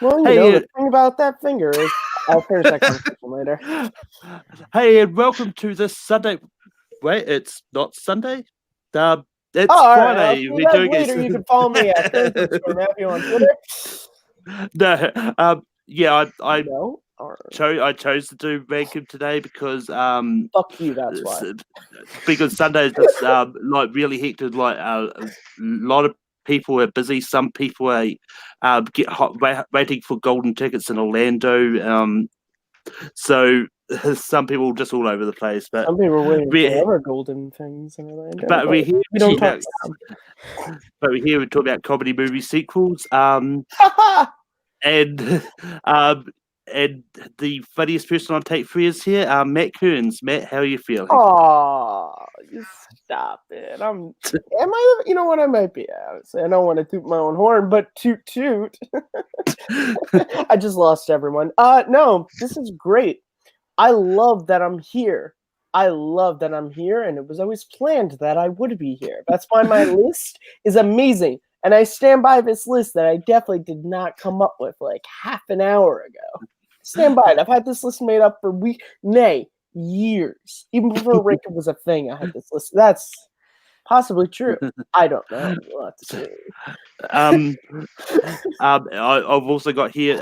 Well, Hey, the thing about that finger is I'll finish that conversation later. hey, and welcome to this Sunday. Wait, it's not Sunday. Uh, Oh, it's all right. I'll see Friday. you We're guys doing later. You can follow me at Matthew on Twitter. no. Yeah, I No. Or chose to do Rankin today because fuck you. That's why. because Sunday is just like really hectic. Like a lot of people are busy. Some people are waiting for golden tickets in Orlando. So some people just all over the place. But Some people are waiting we for other golden things in Orlando. but we here We don't to talk talk about we talk about comedy movie sequels. And um and the funniest person on Take 3 is here, Matt Kearns. Matt, how are you feeling? Oh, you stop it. Am I, you know what? I might be out. I don't want to toot my own horn, but toot toot. I just lost everyone. No, this is great. I love that I'm here. And it was always planned that I would be here. That's why my list is amazing. And I stand by this list that I definitely did not come up with like half an hour ago. Stand by it. I've had this list made up for years. Even before Rankin was a thing, I had this list. That's possibly true. I don't know. We'll have to see. I've also got here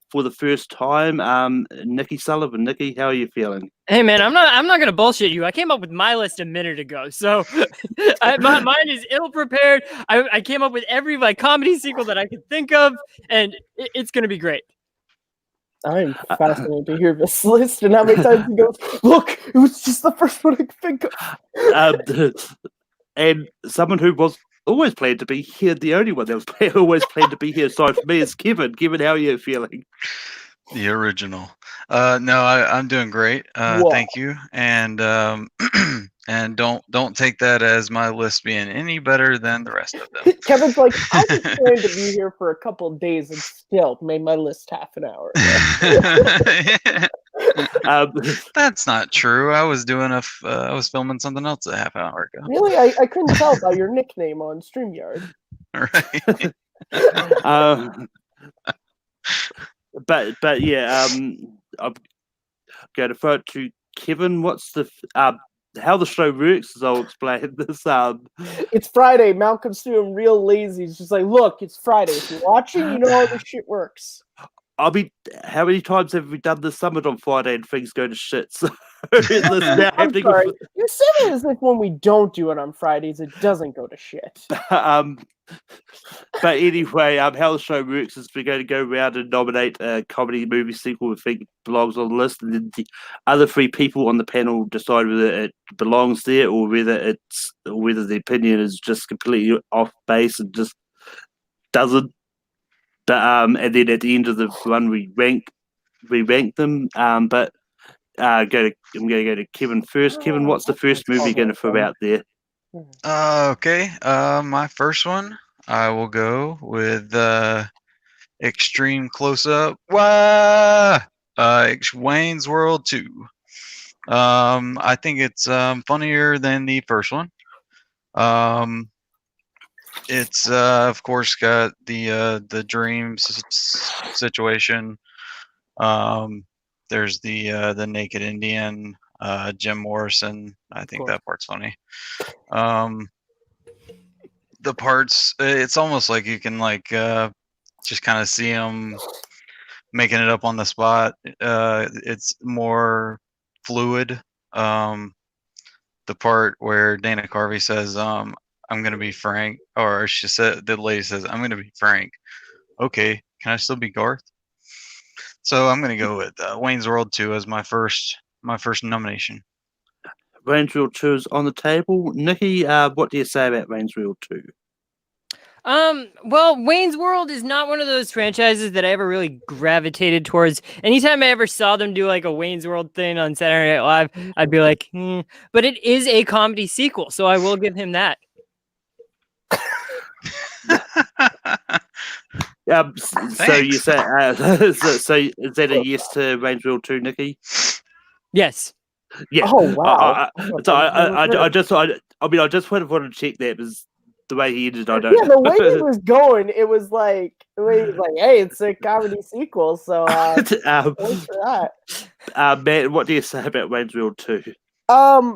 for the first time, Nikki Sullivan. Nikki, how are you feeling? Hey man, I'm not gonna bullshit you. I came up with my list a minute ago, so mine is ill prepared. I came up with every comedy sequel that I could think of, and it's gonna be great. I'm fascinated to hear this list and how many times he goes, look, it was just the first one I could think of. And someone who was always planned to be here, the only one that was always planned to be here aside from me is Kevin. Kevin, how are you feeling? The original. No, I'm doing great. Thank you. And and don't take that as my list being any better than the rest of them. Kevin's like, I was trying to be here for a couple of days and still made my list half an hour ago. That's not true. I was doing I was filming something else a half hour ago. Really? I couldn't tell by your nickname on StreamYard. Right. But yeah, I'm going to throw it to Kevin. What's the how the show works? As I'll explain this. It's Friday. Malcolm's doing real lazy. He's just like, look, it's Friday. If you're watching, you know how this shit works. I mean, how many times have we done the summit on Friday and things go to shit? So I'm sorry. You say it as if when we don't do it on Fridays, it doesn't go to shit. But anyway, how the show works is we're going to go around and nominate a comedy movie sequel we think belongs on the list, and then the other three people on the panel decide whether it belongs there or whether the opinion is just completely off base and just doesn't. But and then at the end of the run, we rank them. But I'm going to go to Kevin first. Kevin, what's the first movie you're going to throw out there? Okay. My first one, I will go with Extreme Close Up. Wayne's World 2. I think it's funnier than the first one. It's of course got the dream situation. There's the naked Indian, Jim Morrison. I think that part's funny. The parts, it's almost like you can just kind of see him making it up on the spot. It's more fluid. The part where Dana Carvey says, I'm going to be Frank, or the lady says, I'm going to be Frank. Okay, can I still be Garth? So I'm going to go with Wayne's World 2 as my first nomination. Wayne's World 2 is on the table. Nikki, what do you say about Wayne's World 2? Well, Wayne's World is not one of those franchises that I ever really gravitated towards. Anytime I ever saw them do a Wayne's World thing on Saturday Night Live, I'd be like, But it is a comedy sequel, so I will give him that. So you say so is that a yes to Wayne's World 2, Nikki? Yes. Yeah. Oh wow. I just wanted to check that because the way he ended, I don't Yeah, know. the way it was going, it was like the way he was like, "Hey, it's a comedy sequel, so thanks for that." Matt, what do you say about Wayne's World 2?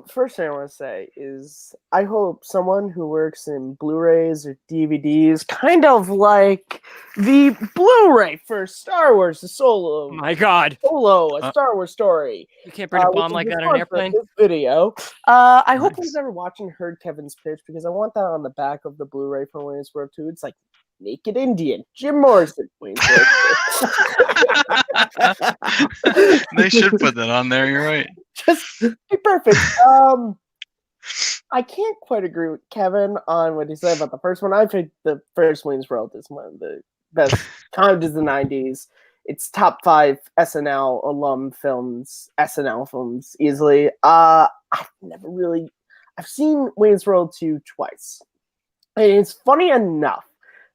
First thing I want to say is I hope someone who works in Blu-rays or DVDs, kind of like the Blu-ray for Star Wars, the Oh my God. Solo, a Star Wars story. You can't bring a which bomb is like the that on an sponsor of airplane. This video. I hope Nice. he's ever watched and heard Kevin's pitch because I want that on the back of the Blu-ray for Wayne's World 2. It's like Naked Indian, Jim Morrison, Wayne's World 2. They should put that on there. You're right. Just be perfect. I can't quite agree with Kevin on what he said about the first one. I think the first Wayne's World is one of the best timed as the 90s. It's top 5 SNL alum films, SNL films easily. I've seen Wayne's World 2 twice. And it's funny enough,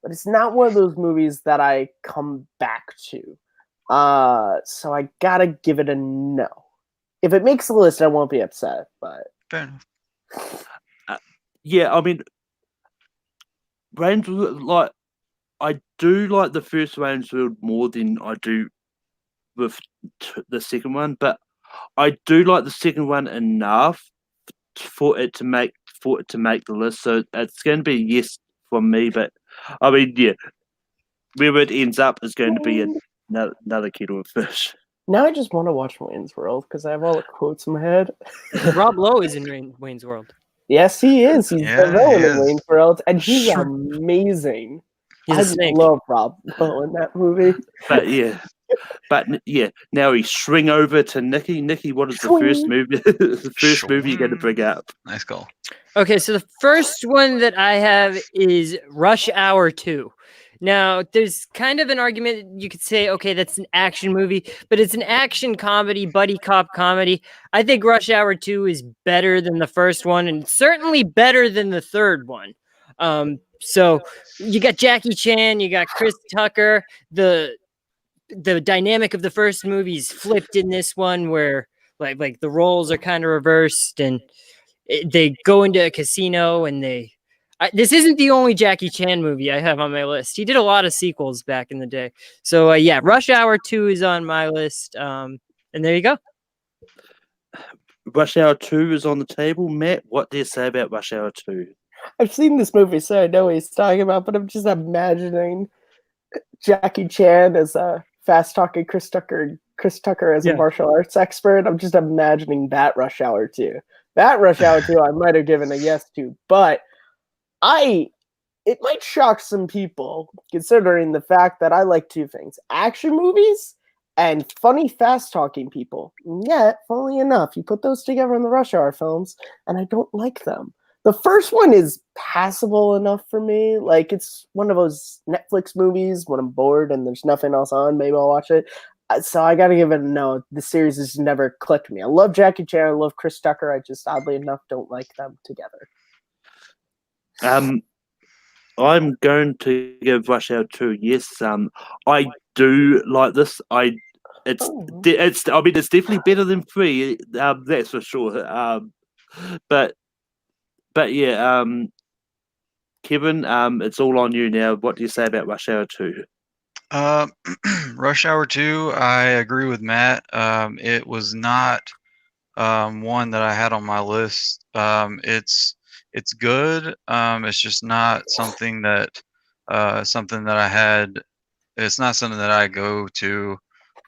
but it's not one of those movies that I come back to. So I gotta give it a no. If it makes the list, I won't be upset, but Fair enough. Yeah, I mean, Wayne's World, like, I do like the first Wayne's World more than I do with the second one, but I do like the second one enough for it to make the list. So it's going to be a yes from me. But I mean, yeah, wherever it ends up is going to be another kettle of fish. now I just want to watch Wayne's World because I have all the quotes in my head. Rob Lowe is in Wayne's World. Yes, he is. He's Yeah, the villain he in is. Wayne's World, and he's Sure. amazing. He's I a snake. love Rob Lowe in that movie. But yeah, now we swing over to Nikki. Nikki, what is the first Swing. movie? The first movie you're going to bring up? Nice call. Okay, so the first one that I have is Rush Hour 2. Now, there's kind of an argument you could say, okay, that's an action movie, but it's an action comedy, buddy cop comedy. I think Rush Hour 2 is better than the first one, and certainly better than the third one. So you got Jackie Chan, you got Chris Tucker. The dynamic of the first movie's flipped in this one, where like the roles are kind of reversed, and they go into a casino, and this isn't the only Jackie Chan movie I have on my list. He did a lot of sequels back in the day. So yeah, Rush Hour 2 is on my list. And there you go. Rush Hour 2 is on the table. Matt, what do you say about Rush Hour 2? I've seen this movie, so I know what he's talking about, but I'm just imagining Jackie Chan as a fast-talking Chris Tucker as a martial arts expert. I'm just imagining that Rush Hour 2. That Rush Hour 2 I might have given a yes to, but it might shock some people considering the fact that I like two things: action movies and funny, fast-talking people. And yet, funnily enough, you put those together in the Rush Hour films, and I don't like them. The first one is passable enough for me. Like, it's one of those Netflix movies when I'm bored and there's nothing else on, maybe I'll watch it. So I gotta give it a no. The series has never clicked me. I love Jackie Chan, I love Chris Tucker. I just, oddly enough, don't like them together. I'm going to give Rush Hour 2 yes. I do like this. It's definitely better than 3. That's for sure. But yeah, Kevin, it's all on you now. What do you say about Rush Hour 2? Rush Hour 2, I agree with Matt. It was not one that I had on my list. It's good. It's just not something that I had. It's not something that I go to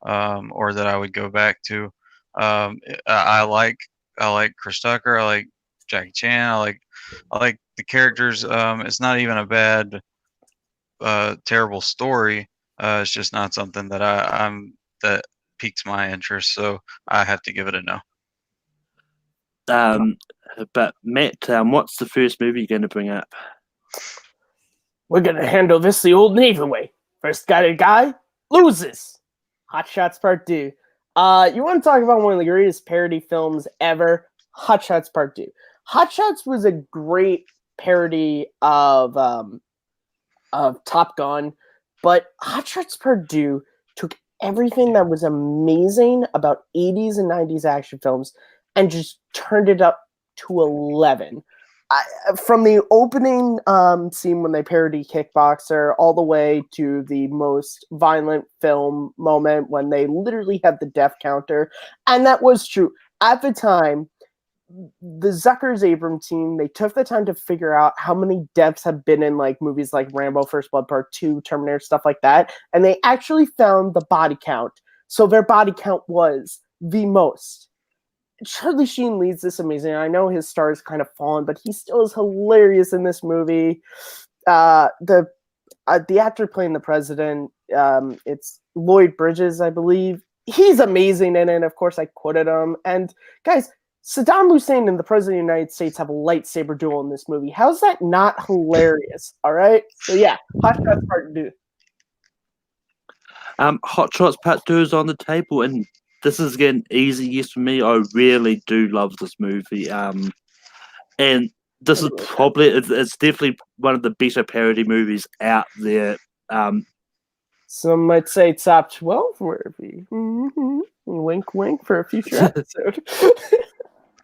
or that I would go back to. I like Chris Tucker. I like Jackie Chan. I like the characters. It's not even a bad, terrible story. It's just not something that that piques my interest. So I have to give it a no. But Matt, what's the first movie you're going to bring up? We're gonna handle this the old Navy way. First guy loses. Hot Shots Part 2. You want to talk about one of the greatest parody films ever? Hot Shots Part 2. Hot Shots was a great parody of Top Gun, but Hot Shots Part 2 took everything that was amazing about 80s and 90s action films and just turned it up to 11. From the opening scene when they parody Kickboxer all the way to the most violent film moment when they literally have the death counter. And that was true. At the time, the Zuckers-Abram team, they took the time to figure out how many deaths have been in like movies like Rambo First Blood Part 2, Terminator, stuff like that. And they actually found the body count. So their body count was the most. Charlie Sheen leads this amazing. I know his star is kind of fallen, but he still is hilarious in this movie. The actor playing the president, it's Lloyd Bridges, I believe. He's amazing in it. Of course, I quoted him. And guys, Saddam Hussein and the President of the United States have a lightsaber duel in this movie. How's that not hilarious? All right. So yeah, Hot Shots Part 2. Hot Shots Part 2 is on the table, and this is again easy yes for me. I really do love this movie. And this is probably it's definitely one of the better parody movies out there. Some might say top 12 worthy. Mm-hmm. Wink, wink for a future episode.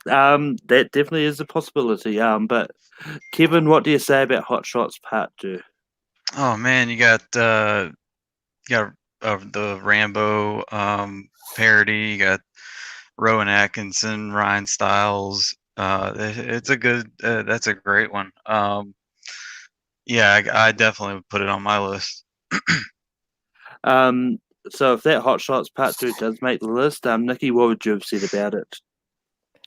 That definitely is a possibility. But Kevin, what do you say about Hot Shots Part 2? Oh man, you got the Rambo parody. You got Rowan Atkinson, Ryan Stiles. It's a good. That's a great one. Yeah, I definitely would put it on my list. So if that Hot Shots Part 2 does make the list, Nikki, what would you have said about it?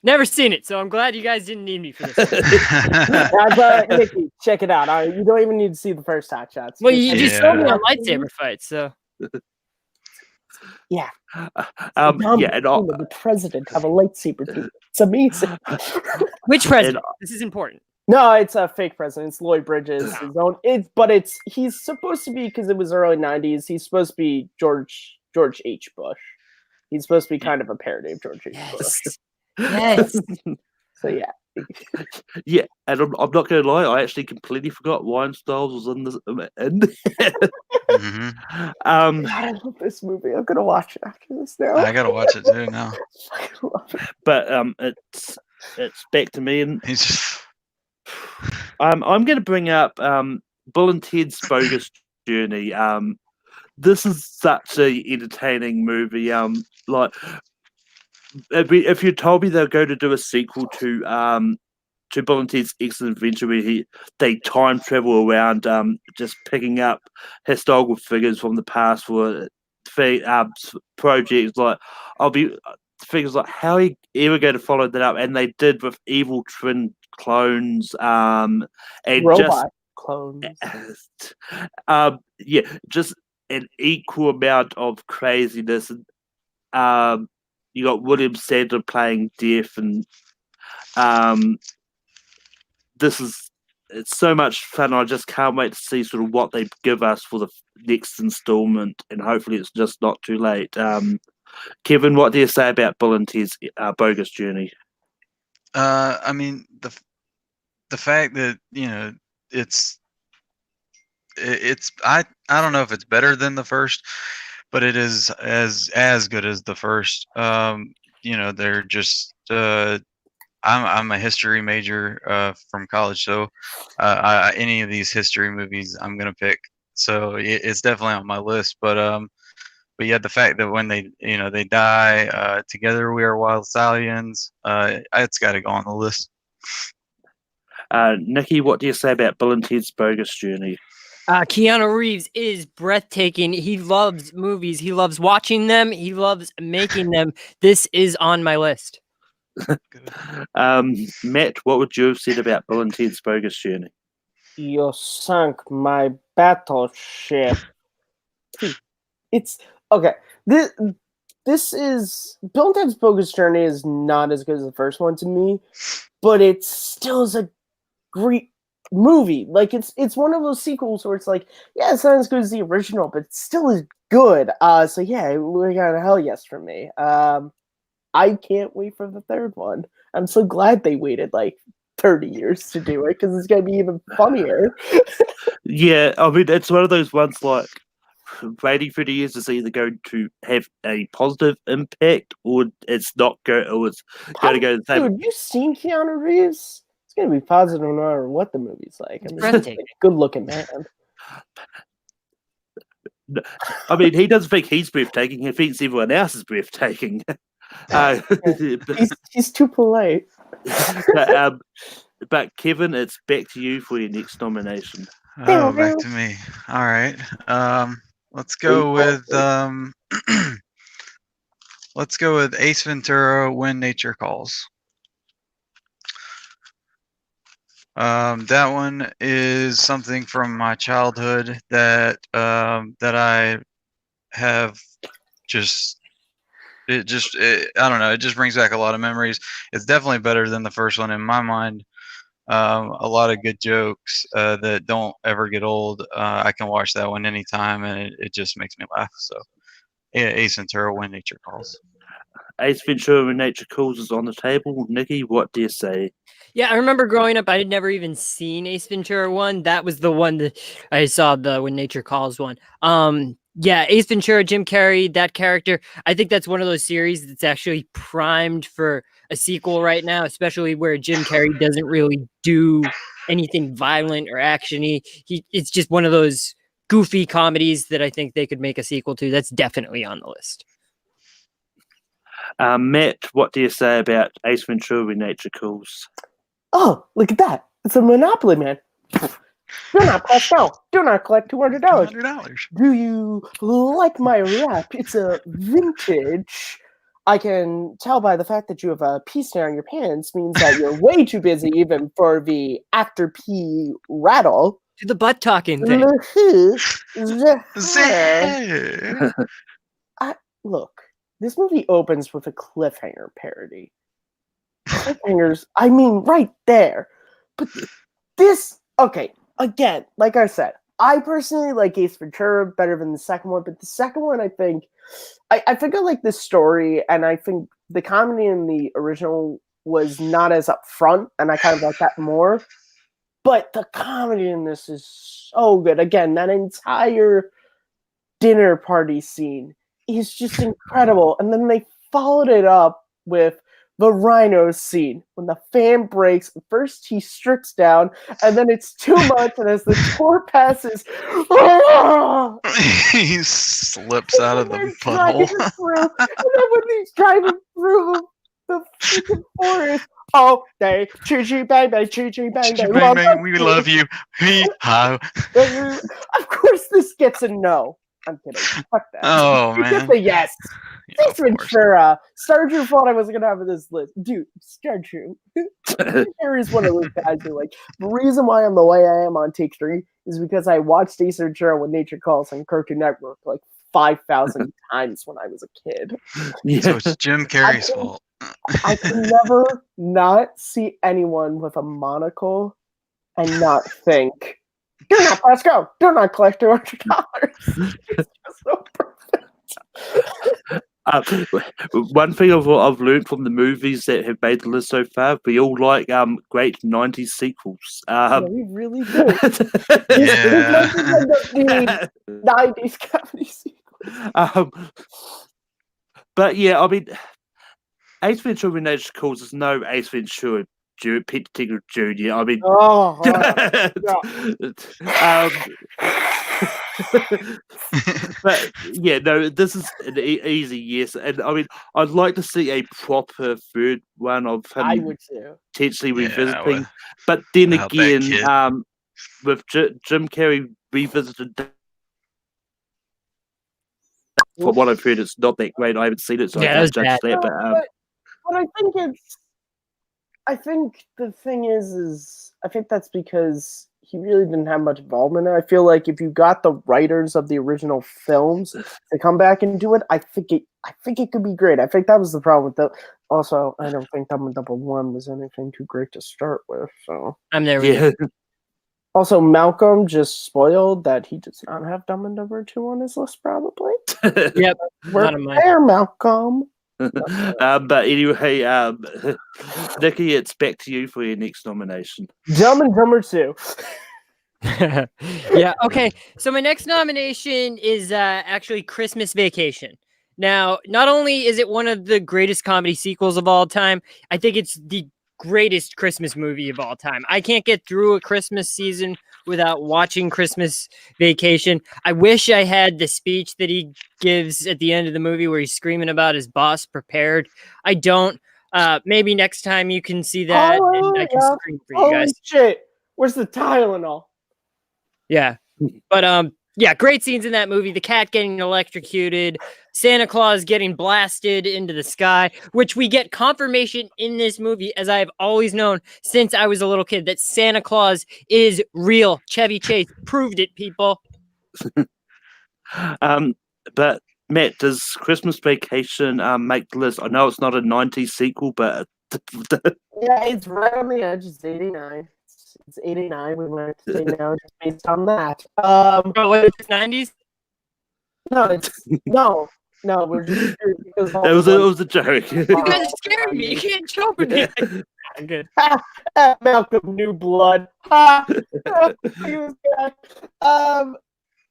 Never seen it, so I'm glad you guys didn't need me for this one. Nikki, check it out. You don't even need to see the first Hot Shots. Well, you just showed me a lightsaber fight, so. Yeah. And the president have a lightsaber too. It's amazing. Which president? This is important. No, it's a fake president. It's Lloyd Bridges. His own. He's supposed to be, because it was early '90s. He's supposed to be George H. Bush. He's supposed to be kind of a parody of George H. Bush. Yes. So yeah. Yeah, and I'm not going to lie. I actually completely forgot Ryan Stiles was in this. Mm-hmm. God, I love this movie. I'm gonna watch it after this now. I gotta watch it too now. I love it. But it's back to me, and He's just... I'm going to bring up Bill and Ted's Bogus Journey. This is such a entertaining movie. Like if you told me they're going to do a sequel to Bill and Ted's Excellent Adventure, where they time travel around, just picking up historical figures from the past for projects, like figures like how are you ever going to follow that up? And they did with Evil Twin clones, and Robot clones. Yeah, just an equal amount of craziness. And you got William Sadler playing Death, and it's so much fun. I just can't wait to see sort of what they give us for the next installment, and hopefully it's just not too late. Kevin, what do you say about Bill and Ted's Bogus Journey? I mean, the fact that it's I don't know if it's better than the first, but it is as good as the first. They're just I'm a history major from college, so any of these history movies I'm gonna pick. So it's definitely on my list. But yeah, the fact that when they die together, we are wild stallions. It's got to go on the list. Nikki, what do you say about Bill and Ted's Bogus Journey? Keanu Reeves is breathtaking. He loves movies. He loves watching them. He loves making them. This is on my list. Matt, what would you have said about Bill and Ted's Bogus Journey? You sunk my battleship. It's okay. This is Bill and Ted's Bogus Journey is not as good as the first one to me, but it still is a great movie. Like it's one of those sequels where it's like, yeah, it's not as good as the original, but it still is good. So yeah, we got a hell yes from me. I can't wait for the third one. I'm so glad they waited like 30 years to do it, because it's gonna be even funnier. Yeah, I mean, it's one of those ones like waiting 30 years is either going to have a positive impact or it's not going, or it's going to go the same. Dude, you seen Keanu Reeves? This gonna be positive no matter what the movie's like. I mean, he's a breathtaking. good-looking man. I mean, he doesn't think he's breathtaking. He thinks everyone else is breathtaking. But, He's too polite. but Kevin, it's back to you for your next nomination. Oh, back to me. All right. Let's go with let's go with Ace Ventura: When Nature Calls. That one is something from my childhood that that I have just I don't know, it just brings back a lot of memories. It's definitely better than the first one in my mind. A lot of good jokes that don't ever get old. I can watch that one anytime, and it just makes me laugh. So, yeah, Ace Ventura: When Nature Calls. Ace Ventura: When Nature Calls is on the table. Nikki, what do you say? Yeah, I remember growing up, I had never even seen Ace Ventura 1. That was the one that I saw, the When Nature Calls one. Yeah, Ace Ventura, Jim Carrey, that character. I think that's one of those series that's actually primed for a sequel right now, especially where Jim Carrey doesn't really do anything violent or actiony. It's just one of those goofy comedies that I think they could make a sequel to. That's definitely on the list. Matt, what do you say about Ace Ventura: When Nature Calls? Oh, look at that! It's a Monopoly Man. Do not pass go. Do not collect $200. $200. Do you like my rap? It's a vintage. I can tell by the fact that you have a pea stain on your pants means that you're way too busy even for the after pee rattle. Do the butt talking thing. Look, this movie opens with a cliffhanger parody. Cliffhangers, I mean, right there. But this, okay, again, like I said, I personally like Ace Ventura better than the second one, but the second one, I think I like this story, and I think the comedy in the original was not as upfront, and I kind of like that more. But the comedy in this is so good. Again, that entire dinner party scene is just incredible. And then they followed it up with the rhino scene when the fan breaks. First he strips down, and then it's too much. And as the tour passes, he slips out of the butthole. And then when he's driving through the freaking forest, oh, they choo bang bang, choo bang bang. We love you. Hee-haw. Of course, this gets a no. I'm kidding. Fuck that. Oh, It's man. just a yes. Yeah, Ace Ventura. Stardew thought I was going to have this list. Dude, Stardew. There is one of those guys who, like, the reason why I'm the way I am on Take 3 is because I watched Ace Ventura: When Nature Calls on Cartoon Network like 5,000 times when I was a kid. Yeah. So it's Jim Carrey's fault. I can never not see anyone with a monocle and not think, do not let's go. Do not collect $200. It's just so perfect. One thing I've learned from the movies that have made the list so far, we all like great 90s sequels. Yeah, we really do. Yeah. The 90s comedy sequels. But yeah, I mean, Ace Ventura: When Nature Calls is no Ace Ventura Pete Tigger Jr. I mean, but yeah, no, this is an easy yes, and I mean, I'd like to see a proper third one of him. I would too. Potentially revisiting, with- but then without that again, kid. with Jim Carrey revisited. From what I've heard, it's not that great. I haven't seen it, so Yeah, I it can't was judge bad. that. But I think the thing is I think that's because he really didn't have much involvement in it. I feel like if you got the writers of the original films to come back and do it, I think it could be great. I think that was the problem with the. Also, I don't think Dumb and Dumber 1 was anything too great to start with. So I'm there with you. yeah, also Malcolm just spoiled that he does not have Dumb and Dumber 2 on his list. Probably. Yep. We're Not on mine. there, Malcolm. but anyway, Nikki, it's back to you for your next nomination. Dumb and Dumber 2. Yeah. Okay. So my next nomination is actually Christmas Vacation. Now, not only is it one of the greatest comedy sequels of all time, I think it's the greatest Christmas movie of all time. I can't get through a Christmas season without watching Christmas Vacation. I wish I had the speech that he gives at the end of the movie where he's screaming about his boss prepared. I don't. Maybe next time you can see that and I can scream for you Holy guys. shit! Where's the Tylenol? Yeah. But yeah, great scenes in that movie. The cat getting electrocuted, Santa Claus getting blasted into the sky, which we get confirmation in this movie, as I've always known since I was a little kid, that Santa Claus is real. Chevy Chase proved it, people. But Matt, does Christmas Vacation make the list? I know it's not a '90s sequel, but Yeah, it's right on the edge. It's 89. It's 89. We went to say now just based on that. Oh, wait, it's 90s? No, we're just because it was a joke. You guys are scaring me. You can't joke with me. I'm good. Malcolm New Blood. Ha!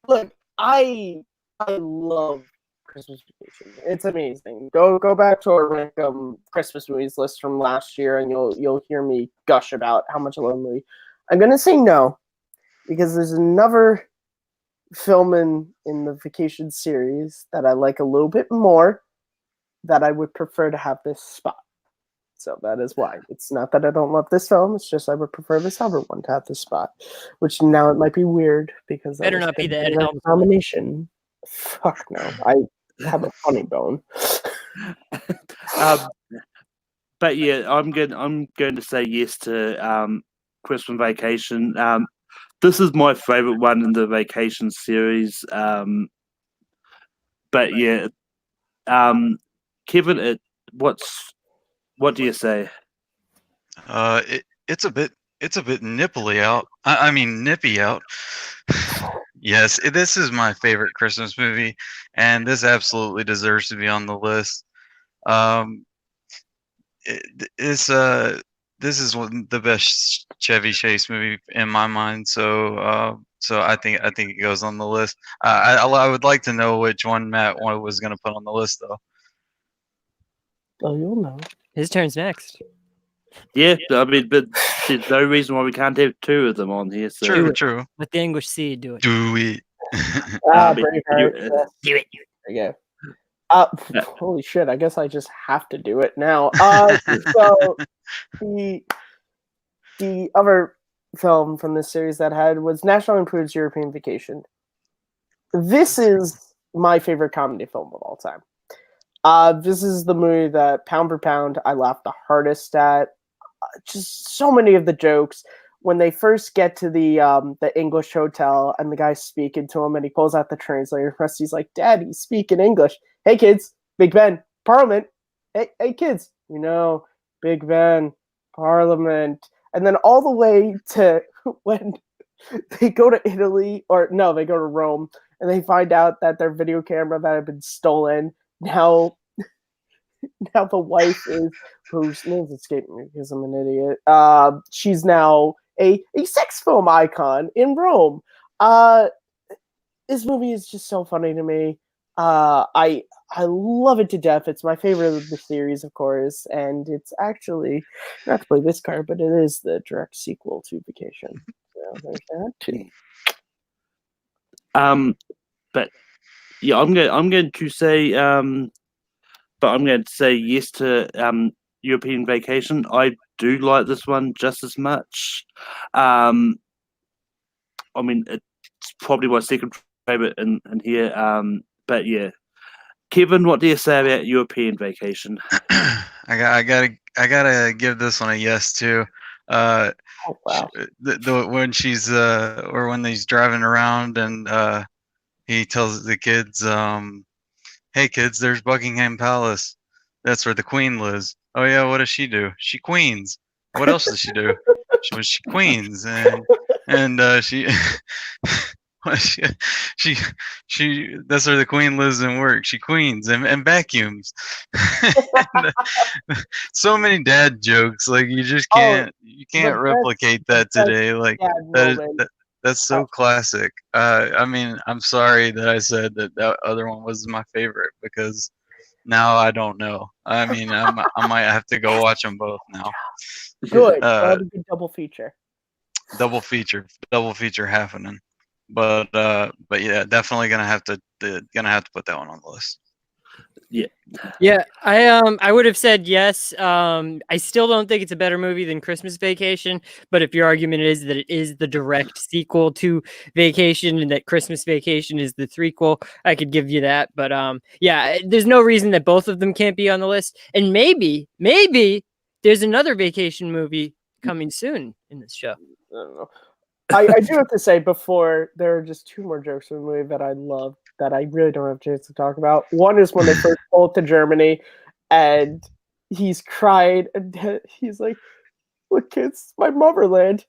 Look, I love Christmas Vacation. It's amazing. Go back to our rank Christmas movies list from last year, and you'll hear me gush about how much I love the movie. I'm gonna say no because there's another film in the Vacation series that I like a little bit more that I would prefer to have this spot. So that is why. It's not that I don't love this film, it's just I would prefer this other one to have this spot. Which now it might be weird because Better not be the Ed Helms nomination. Fuck no. I have a funny bone. But yeah, I'm going to say yes to Christmas Vacation. This is my favorite one in the Vacation series. But yeah, Kevin, what do you say? It's a bit nipply out. I mean nippy out. Yes, this is my favorite Christmas movie, and this absolutely deserves to be on the list. This is the best Chevy Chase movie in my mind. So I think it goes on the list. I would like to know which one Matt was going to put on the list, though. Oh, you'll know. His turn's next. Yeah, I mean, but there's no reason why we can't have two of them on here. So. True. Let the English seed do it. Do it. Braveheart. Do it. There you go. Holy shit! I guess I just have to do it now. So the other film from this series that had was National Lampoon's European Vacation. This is my favorite comedy film of all time. This is the movie that pound for pound I laughed the hardest at. Just so many of the jokes when they first get to the English hotel and the guy's speaking to him and he pulls out the translator. Rusty's like, "Daddy, speak in English. Hey kids, Big Ben, Parliament. Hey kids, Big Ben, Parliament." And then all the way to when they go to Italy, or no, they go to Rome, and they find out that their video camera that had been stolen now the wife is, whose name's escaping me because I'm an idiot. She's now a sex film icon in Rome. This movie is just so funny to me. I love it to death. It's my favorite of the series, of course, and it's actually not to play this card, but it is the direct sequel to Vacation. So there's that too. But yeah, I'm going to say but I'm going to say yes to European Vacation. I do like this one just as much. I mean, it's probably my second favorite in here. But yeah, Kevin, what do you say about European Vacation? I gotta give this one a yes too. Oh, wow. When she's or when he's driving around and he tells the kids, "Hey kids, there's Buckingham Palace. That's where the Queen lives." "Oh yeah, what does she do?" "She queens." "What else does she do?" She queens and she. she that's where the Queen lives and works. She queens and vacuums. So many dad jokes, like you just can't replicate that today. Like that's so classic. I mean, I'm sorry that I said that other one was my favorite because now I don't know. I mean, I might have to go watch them both now. Good. Uh, We'll have a good double feature. double feature happening. But yeah, definitely gonna have to put that one on the list. Yeah, I would have said yes. I still don't think it's a better movie than Christmas Vacation, but if your argument is that it is the direct sequel to Vacation and that Christmas Vacation is the threequel, I could give you that. But yeah, there's no reason that both of them can't be on the list. And maybe there's another vacation movie coming soon in this show. I don't know. I do have to say before there are just two more jokes in the movie that I love that I really don't have a chance to talk about. One is when they first pull to Germany and he's crying and he's like, "Look, kids, my motherland.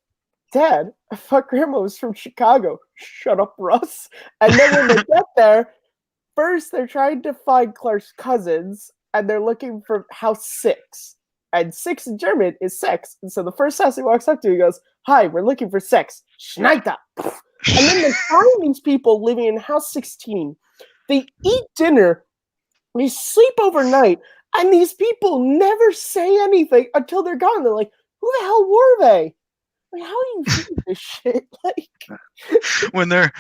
Dad, I thought Grandma was from Chicago. Shut up, Russ." And then when they get there, first they're trying to find Clark's cousins and they're looking for house 6. And 6 in German is sex. And so the first house he walks up to, he goes, "Hi, we're looking for sex. Schneider." And then they find these people living in house 16. They eat dinner, they sleep overnight, and these people never say anything until they're gone. They're like, "Who the hell were they? Like, how do you do this shit?" Like, when they're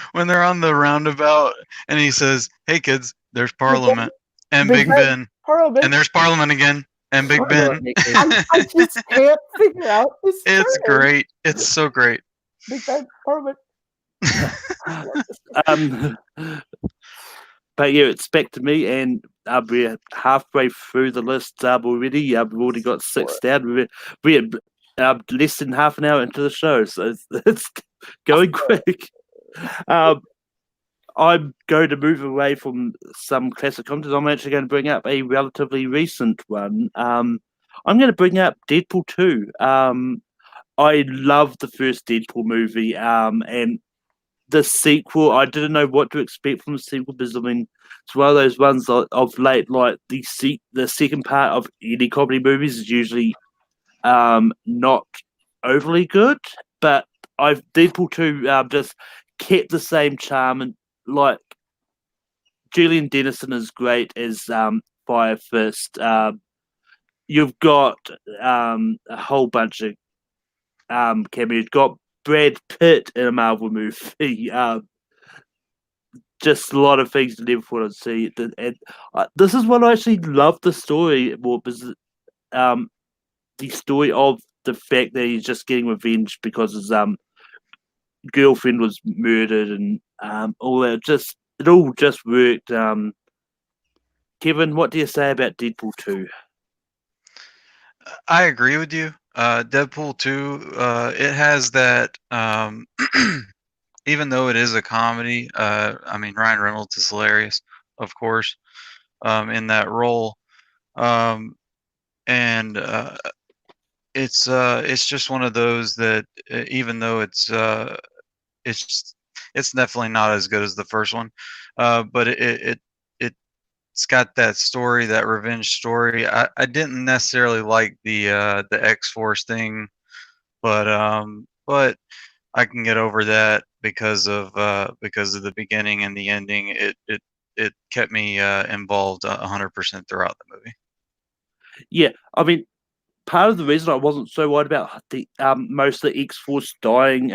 on the roundabout and he says, "Hey kids, there's Parliament and Big Ben, Parliament. and there's Parliament again and Big Ben." I just can't figure out this. It's term. great. It's so great. Big Ben, Parliament. But yeah, it's back to me, and we're halfway through the list already. We've already got 6 down. We're less than half an hour into the show, so it's going quick. I'm going to move away from some classic content. I'm actually going to bring up a relatively recent one. I'm going to bring up Deadpool 2. I love the first Deadpool movie, and the sequel, I didn't know what to expect from the sequel because I mean it's one of those ones of late, like the second part of any comedy movies is usually not overly good, but Deadpool 2 just kept the same charm, and like Julian Dennison is great as Fire Fist. You've got a whole bunch of cameos. You've got Brad Pitt in a Marvel movie. Just a lot of things to never thought I'd see. And this is what I actually love the story more because the story of the fact that he's just getting revenge because his girlfriend was murdered and all that. It all just worked. Kevin, what do you say about Deadpool 2? I agree with you. Deadpool 2, it has that, even though it is a comedy, I mean, Ryan Reynolds is hilarious, of course, in that role. And it's just one of those that, even though it's definitely not as good as the first one, but it's got that story, that revenge story. I didn't necessarily like the X-Force thing, but I can get over that because of the beginning and the ending. It kept me involved 100% throughout the movie. Yeah, I mean, part of the reason I wasn't so worried about the most of the X-Force dying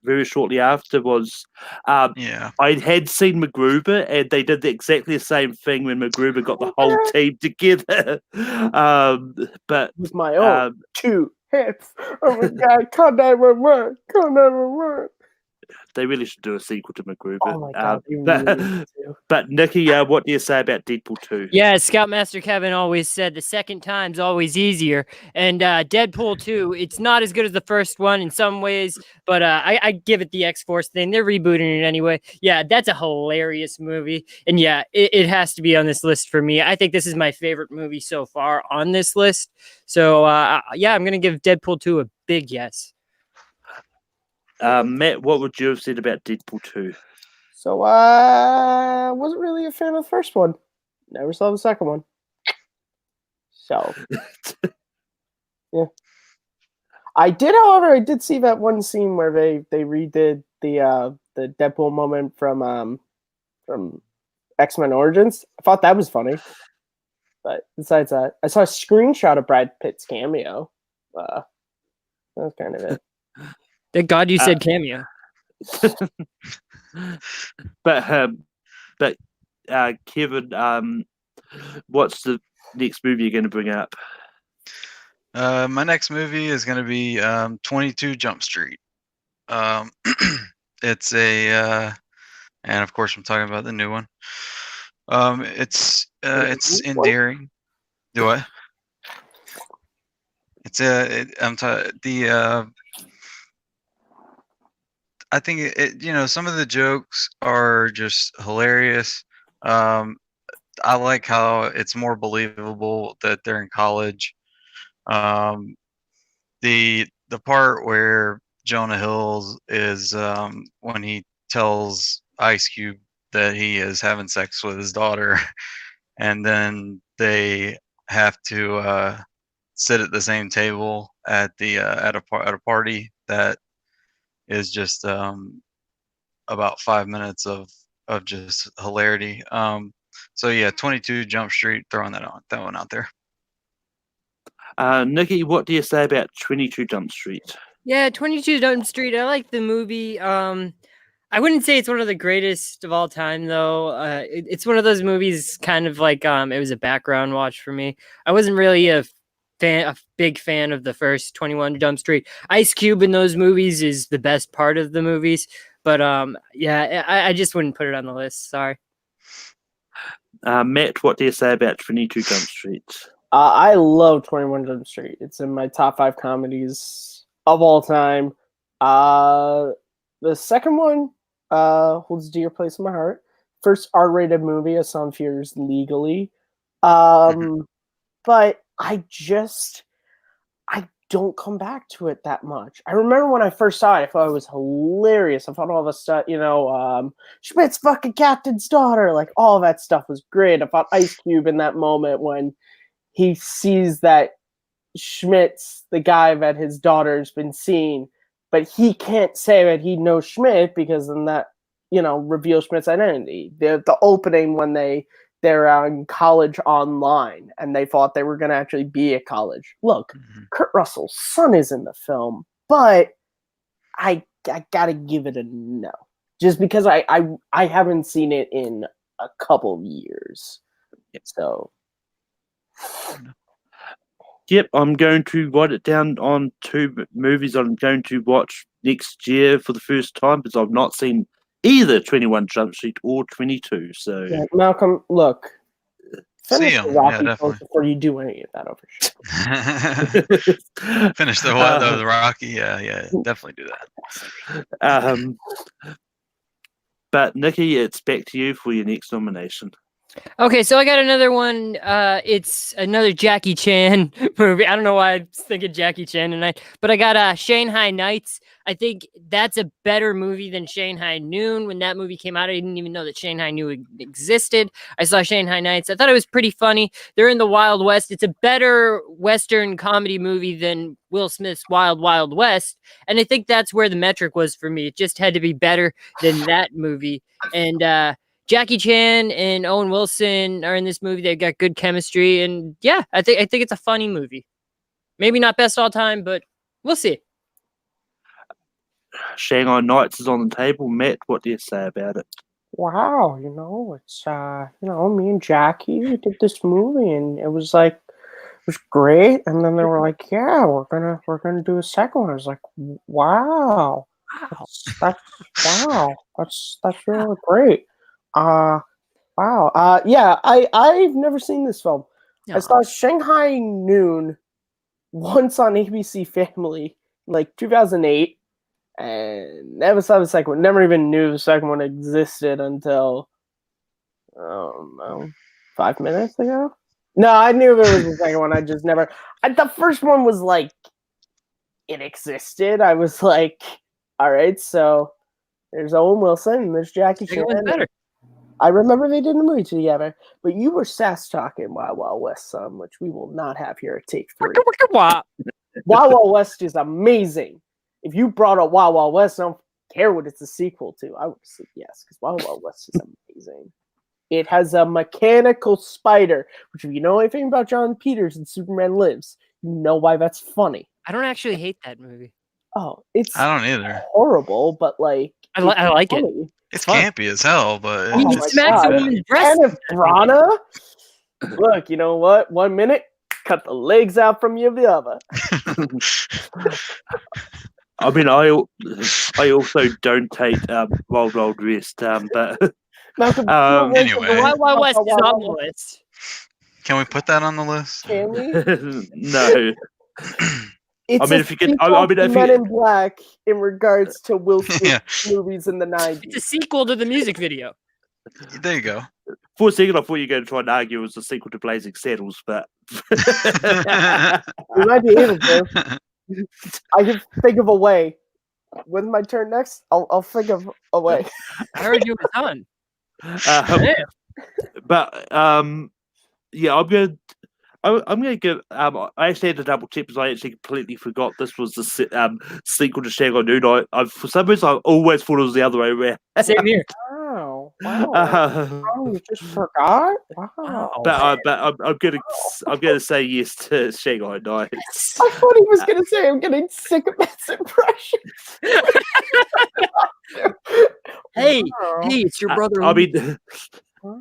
very shortly after was Yeah. I had seen MacGruber, and they did exactly the same thing when MacGruber got the whole team together. But With my own 2 hips. Oh my god, call 911. Call 911. they really should do a sequel to MacGruber. Oh my god, they really need to. But Nikki, what do you say about Deadpool 2? Yeah, Scoutmaster Kevin always said the second time's always easier. And Deadpool 2, it's not as good as the first one in some ways, but I give it the X-Force thing. They're rebooting it anyway. Yeah, that's a hilarious movie. And yeah, it has to be on this list for me. I think this is my favorite movie so far on this list. So yeah, I'm going to give Deadpool 2 a big yes. Matt, what would you have said about Deadpool 2? So I wasn't really a fan of the first one. Never saw the second one. So yeah. I did, however, I did see that one scene where they redid the Deadpool moment from X-Men Origins. I thought that was funny. But besides that, I saw a screenshot of Brad Pitt's cameo. That's kind of it. Thank God you said cameo. But Kevin, what's the next movie you're going to bring up? My next movie is going to be 22 Jump Street. It's a and of course I'm talking about the new one. It's endearing. Do what? It's I think some of the jokes are just hilarious. I like how it's more believable that they're in college. The part where Jonah Hills is when he tells Ice Cube that he is having sex with his daughter, and then they have to sit at the same table at a party that is just about 5 minutes of just hilarity. So yeah, 22 Jump Street, throwing that one out there. Nikki, what do you say about 22 Jump Street? Yeah, 22 Jump Street. I like the movie. I wouldn't say it's one of the greatest of all time, though. It's one of those movies, kind of like it was a background watch for me. I wasn't really a big fan of the first 21 Jump Street. Ice Cube in those movies is the best part of the movies, but yeah, I just wouldn't put it on the list. Sorry. Matt, what do you say about 22 Jump Street? I love 21 Jump Street. It's in my top 5 comedies of all time. The second one holds a dear place in my heart. First R-rated movie I saw in theaters legally. But I don't come back to it that much. I remember when I first saw it, I thought it was hilarious. I thought all the stuff, Schmidt's fucking captain's daughter, like all of that stuff was great. I thought Ice Cube in that moment when he sees that Schmidt's the guy that his daughter's been seeing, but he can't say that he knows Schmidt because then that, reveals Schmidt's identity. The opening when they're on college online and they thought they were going to actually be at college. Look, Kurt Russell's son is in the film, but I gotta give it a no, just because I haven't seen it in a couple of years. So, yep, I'm going to write it down on 2 movies I'm going to watch next year for the first time, because I've not seen either 21 Jump Street or 22. So, yeah, Malcolm, look, finish the Rocky definitely. before you do any of that over shit. Finish the what? The Rocky. Yeah, definitely do that. But Nikki, it's back to you for your next nomination. Okay, so I got another one. It's another Jackie Chan movie. I don't know why I was thinking Jackie Chan tonight, but I got Shanghai Nights. I think that's a better movie than Shanghai Noon. When that movie came out, I didn't even know that Shanghai Noon existed. I saw Shanghai Nights. I thought it was pretty funny. They're in the Wild West. It's a better Western comedy movie than Will Smith's Wild Wild West, and I think that's where the metric was for me. It just had to be better than that movie. And Jackie Chan and Owen Wilson are in this movie. They've got good chemistry, and yeah, I think it's a funny movie. Maybe not best all time, but we'll see. Shanghai Nights is on the table. Matt, what do you say about it? Wow, it's me and Jackie, we did this movie, and it was great. And then they were like, "Yeah, we're gonna do a second one." I was like, "Wow, that's really great." Wow. Yeah, I've never seen this film. No. I saw Shanghai Noon once on ABC Family, like 2008, and never saw the second one. Never even knew the second one existed until, I don't know, 5 minutes ago. No, I knew there was a second one. I just never. The first one was like, it existed. I was like, all right, so there's Owen Wilson and there's Jackie Chan. Better. I remember they did a movie together, but you were sass talking Wild Wild West some, which we will not have here at Take 3. Wild Wild West is amazing. If you brought up Wild Wild West, I don't care what it's a sequel to. I would say yes, because Wild Wild West is amazing. It has a mechanical spider, which if you know anything about John Peters and Superman Lives, you know why that's funny. I don't actually hate that movie. Oh, it's I don't either. horrible, but like I like it. funny. It's fun. campy as hell, but He Oh it's my smacks a God. woman's breast. Kenneth Branagh. Look, you know what? 1 minute, cut the legs out from you of the other. I mean, I also don't hate Wild Wild West, but Malcolm, Anyway. Wild Wild West is on the list. Can we put that on the list? Can we? no. It's I mean, a if you could, sequel I mean, to if Men you, in Black in regards to Will Smith Yeah. movies in the It's a 90s. sequel to the music video. There you go. for a second, I thought you were going to try and argue it was a sequel to Blazing Saddles, but We might be able to. I can think of a way. When's my turn next? I'll think of a way. I heard you were done. um, but yeah, I'm gonna give. I actually had to double check because I actually completely forgot this was the sequel to Shanghai Noon. For some reason, I always thought it was the other way around. Same here. Wow. Oh, you just forgot? Wow. But I'm gonna say yes to Shanghai Nights. I thought he was going to say I'm getting sick of his impression. Hey, Wow. hey, it's your brother. I mean,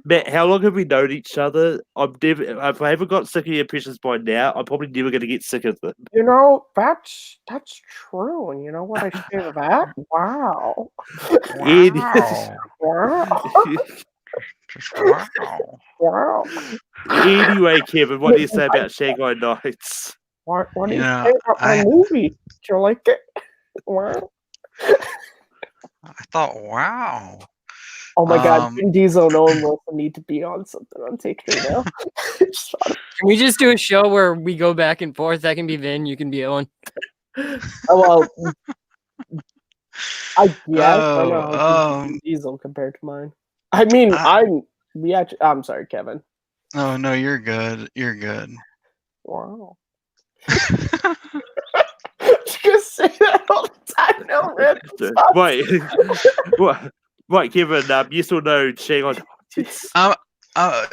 Matt, how long have we known each other? If I haven't got sick of your impressions by now, I'm probably never going to get sick of them. You know, that's true. And you know what I say to that? Wow. Wow. Just wow. Wow. Anyway, Kevin, what do you say about Shanghai Nights? What do you Yeah, say about my I- movie? Do you like it? Wow. I thought, wow. Oh my God, Um, Vin Diesel and Owen Wilson need to be on something on Take 3 now. Just thought of- Can we just do a show where we go back and forth? That can be Vin, you can be Owen. Oh, well, I guess I know Oh, how Vin Diesel compared to mine. I mean, I'm sorry, Kevin. oh no, you're good. You're good. Wow. Just say that all the time now, Red. Wait, right, Kevin, yes or no, Shanghai Nights?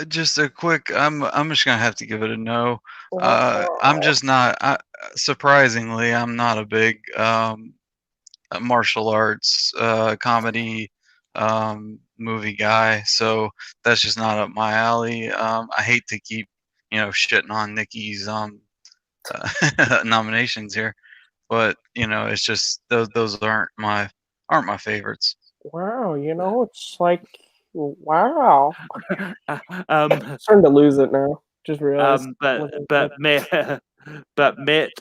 Just a quick. I'm just gonna have to give it a no. I'm just not. Surprisingly, I'm not a big martial arts comedy movie guy, so that's just not up my alley. I hate to keep shitting on Nikki's nominations here, but it's just those aren't my favorites. Wow, it's like, wow. Um, Starting to lose it now. Just realized. but Matt,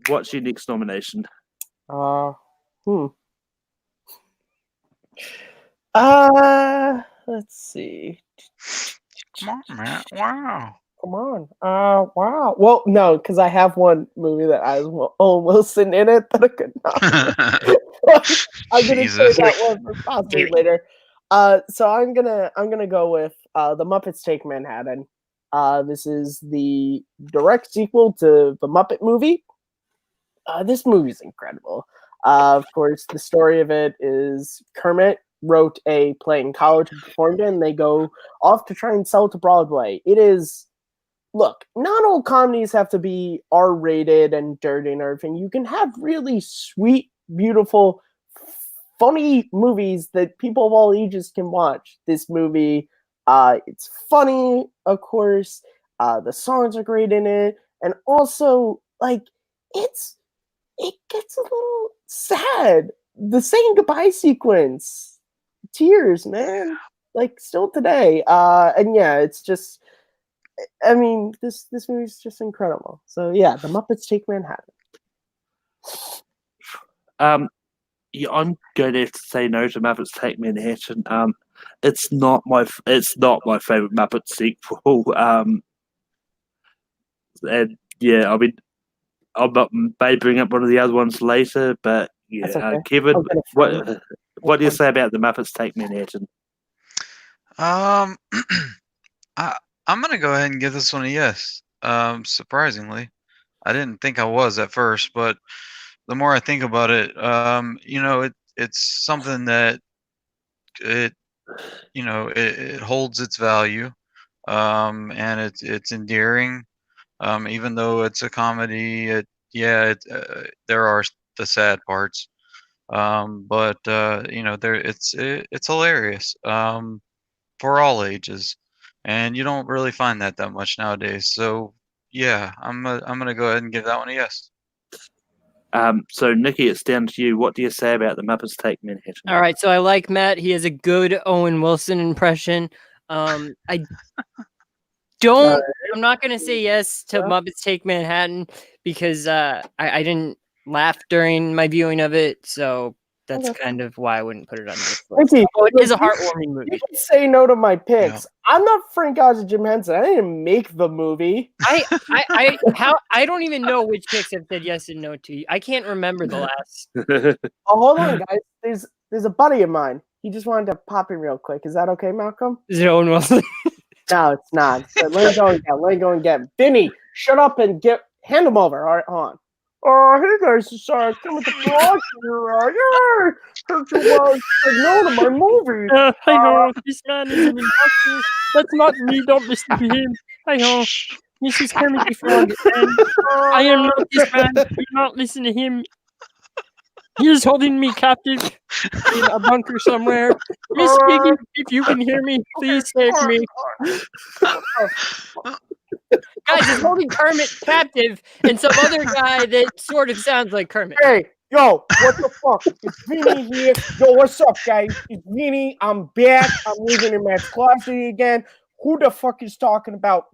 what's your next nomination? Let's see. Come on, Matt. Wow. Come on. Wow. Well, no, because I have one movie that has Owen Wilson in it that I could not. I'm gonna say Jesus. that one for possibly later. So I'm gonna go with The Muppets Take Manhattan. This is the direct sequel to the Muppet movie. This movie's incredible. Of course, the story of it is Kermit wrote a play in college and performed it, and they go off to try and sell it to Broadway. It is, look, not all comedies have to be R-rated and dirty and everything. You can have really sweet, beautiful, funny movies that people of all ages can watch. This movie, it's funny, of course. The songs are great in it, and also, like, it gets a little sad. The saying goodbye sequence, tears, man. Like, still today. And yeah, it's just, I mean, this movie's just incredible. So yeah, The Muppets Take Manhattan. Yeah, I'm going to have to say no to Muppets Take Manhattan. It's not my favorite Muppet sequel. And yeah, I mean, may bring up one of the other ones later, but yeah, Okay. Kevin, what do you say about The Muppets Take Manhattan? I'm gonna go ahead and give this one a yes. Surprisingly, I didn't think I was at first, but the more I think about it, it's something that it holds its value, and it's endearing. Even though it's a comedy, yeah, there are the sad parts. But there it's hilarious. For all ages, and you don't really find that much nowadays. So yeah, I'm gonna go ahead and give that one a yes. So Nikki, it's down to you. What do you say about the Muppets Take Manhattan? All right, so I like Matt. He has a good Owen Wilson impression. I don't. I'm not gonna say yes to Muppets Take Manhattan because I didn't laugh during my viewing of it, so that's kind of why I wouldn't put it on this list. Nikki, Oh, it is a heartwarming you movie. can say no to my picks. I'm not Frank Oz and Jim Henson. I didn't make the movie. I don't even know which picks I've said yes and no to. I can't remember the last. Oh, hold on, guys. There's a buddy of mine. He just wanted to pop in real quick. Is that okay, Malcolm? Is it Owen Wilson? No, it's not. So let me go and get Vinny. Shut up and hand him over. All right, hold on. Oh, hey guys, it's come with the vlog here. Yeah, heard you said no to my movie. Hey ho, this man is an imposter. That's not me. Don't listen to him. Hey ho, this is Kermit the Frog, and I am not this man. Do not listen to him. He is holding me captive in a bunker somewhere. Miss Piggy, if you can hear me, please save me. Guys, he's holding Kermit captive and some other guy that sort of sounds like Kermit. Hey, yo, what the fuck? It's Vinny here. Yo, what's up, guys? It's Vinny. I'm back. I'm living in my closet again. Who the fuck is talking about?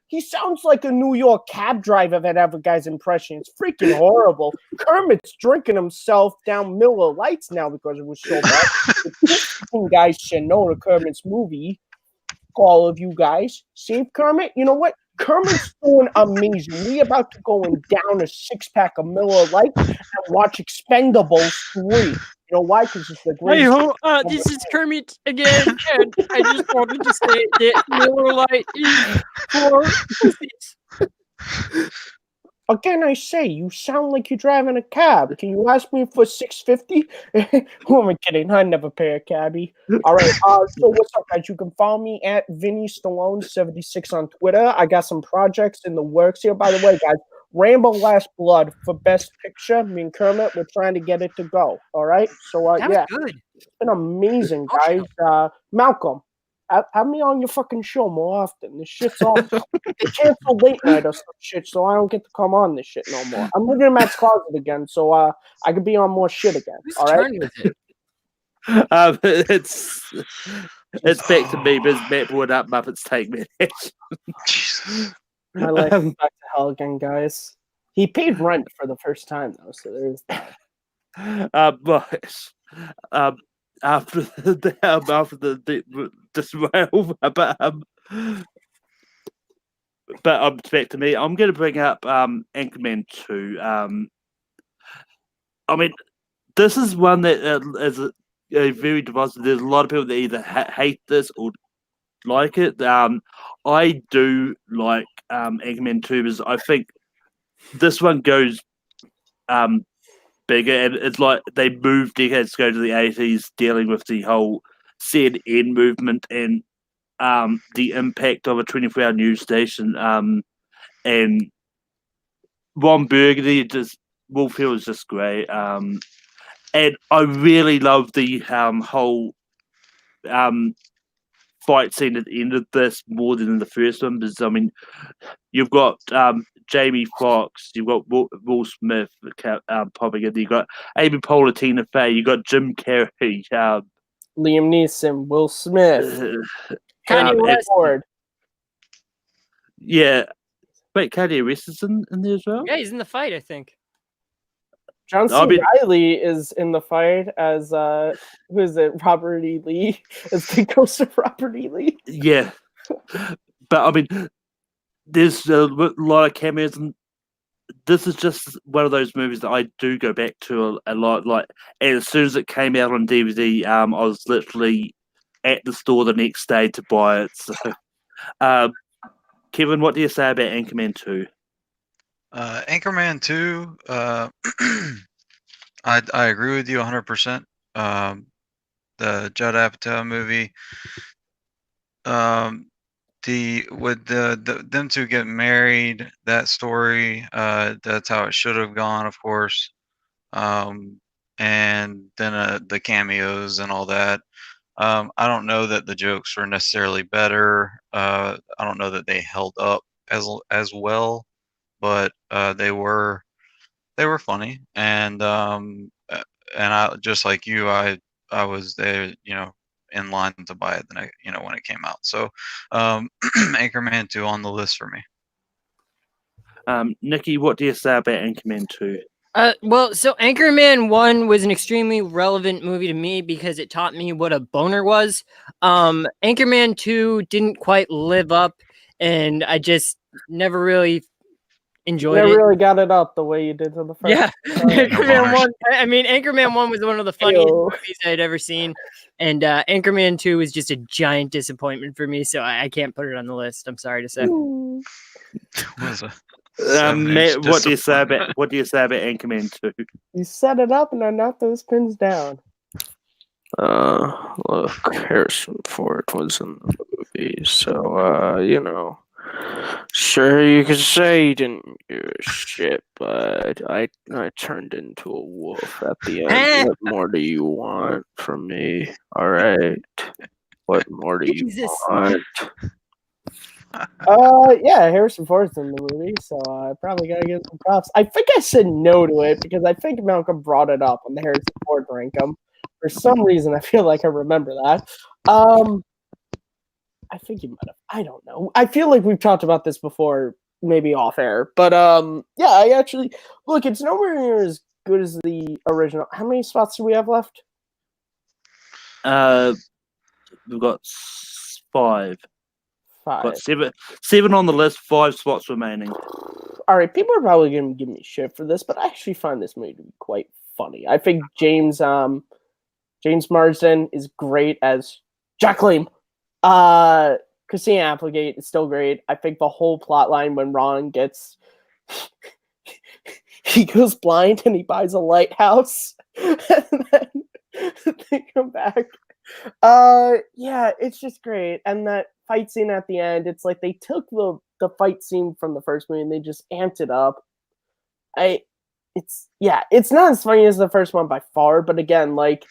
He sounds like a New York cab driver that ever guy's impression. It's freaking horrible. Kermit's drinking himself down Miller Lights now because it was so bad. You guys should know the Kermit's movie. All of you guys. Save Kermit. You know what? Kermit's doing amazing. We about to go and down a 6-pack of Miller Lite and watch Expendables 3. You know why? Because it's the greatest. Hey ho, this is Kermit again, and I just wanted to say that Miller Lite is for pussies. What can I say? You sound like you're driving a cab. Can you ask me for $6.50? Who am I kidding? I never pay a cabbie. All right. So what's up, guys? You can follow me at Vinny Stallone 76 on Twitter. I got some projects in the works here. By the way, guys, Rainbow Last Blood for Best Picture. Me and Kermit, we're trying to get it to go. All right. So yeah, good. It's been amazing, guys. Malcolm. Have me on your fucking show more often. This shit's awesome. They canceled late night or some shit, so I don't get to come on this shit no more. I'm living in Matt's closet again, so I can be on more shit again. All right. It's back to me, because Matt brought up Muppets Take Manhattan. My life is back to hell again, guys. He paid rent for the first time though, so there's that. After the disrail, but back to me. I'm going to bring up Anchorman 2. I mean, this is one that is a very divisive. There's a lot of people that either hate this or like it. I do like Anchorman 2 because I think this one goes bigger, and it's like they moved decades ago to the 80s, dealing with the whole CNN movement and the impact of a 24-hour news station. And Ron Burgundy, Wolf Hill is just great. And I really love the whole fight scene at the end of this more than in the first one, because I mean, you've got Jamie Foxx, you've got Will Smith popping in, you've got Amy Poehler, Tina Fey, you've got Jim Carrey, Liam Neeson, Will Smith, Kanye West. Yeah. Wait, Kanye West is in there as well? Yeah, he's in the fight, I think. John C. Reilly is in the fight as who is it? Robert E. Lee as the ghost of Robert E. Lee. Yeah, but I mean, there's a lot of cameos, and this is just one of those movies that I do go back to a lot. Like, and as soon as it came out on DVD, I was literally at the store the next day to buy it. So, Kevin, what do you say about Anchorman 2? Anchorman 2, I agree with you 100%. The Judd Apatow movie, them two get married, that story, that's how it should have gone, of course. And then the cameos and all that. I don't know that the jokes were necessarily better. I don't know that they held up as well, but they were funny. And I, just like you, I was there, in line to buy it when it came out. So Anchorman 2 on the list for me. Nikki, what do you say about Anchorman 2? Well, so Anchorman 1 was an extremely relevant movie to me because it taught me what a boner was. Anchorman 2 didn't quite live up, and I just never really enjoyed Never it. really got it up the way you did to the first. Yeah, Anchorman 1. I mean, Anchorman 1 was one of the funniest Ew. movies I'd ever seen, and Anchorman 2 was just a giant disappointment for me. So I can't put it on the list. I'm sorry to say. Was a Matt, what do you say disappointment. about Anchorman 2? You set it up and I knocked those pins down. Look, Harrison Ford was in the movie, so sure, you could say he didn't give a shit, but I turned into a wolf at the end. What more do you want from me? All right, what more do you Jesus. want? Yeah, Harrison Ford's in the movie, so I probably gotta give some props. I think I said no to it because I think Malcolm brought it up on the Harrison Ford rankum. For some reason, I feel like I remember that. I think you might have. I don't know. I feel like we've talked about this before, maybe off air, but yeah, I actually look. It's nowhere near as good as the original. How many spots do we have left? We've got 5. 5. Got 7 on the list, 5 spots remaining. All right, people are probably going to give me shit for this, but I actually find this movie to be quite funny. I think James Marsden is great as Jacqueline. Christina Applegate is still great. I think the whole plot line when Ron gets he goes blind and he buys a lighthouse and then they come back. Yeah, it's just great. And that fight scene at the end, it's like they took the fight scene from the first movie and they just amped it up. It's not as funny as the first one by far, but again, like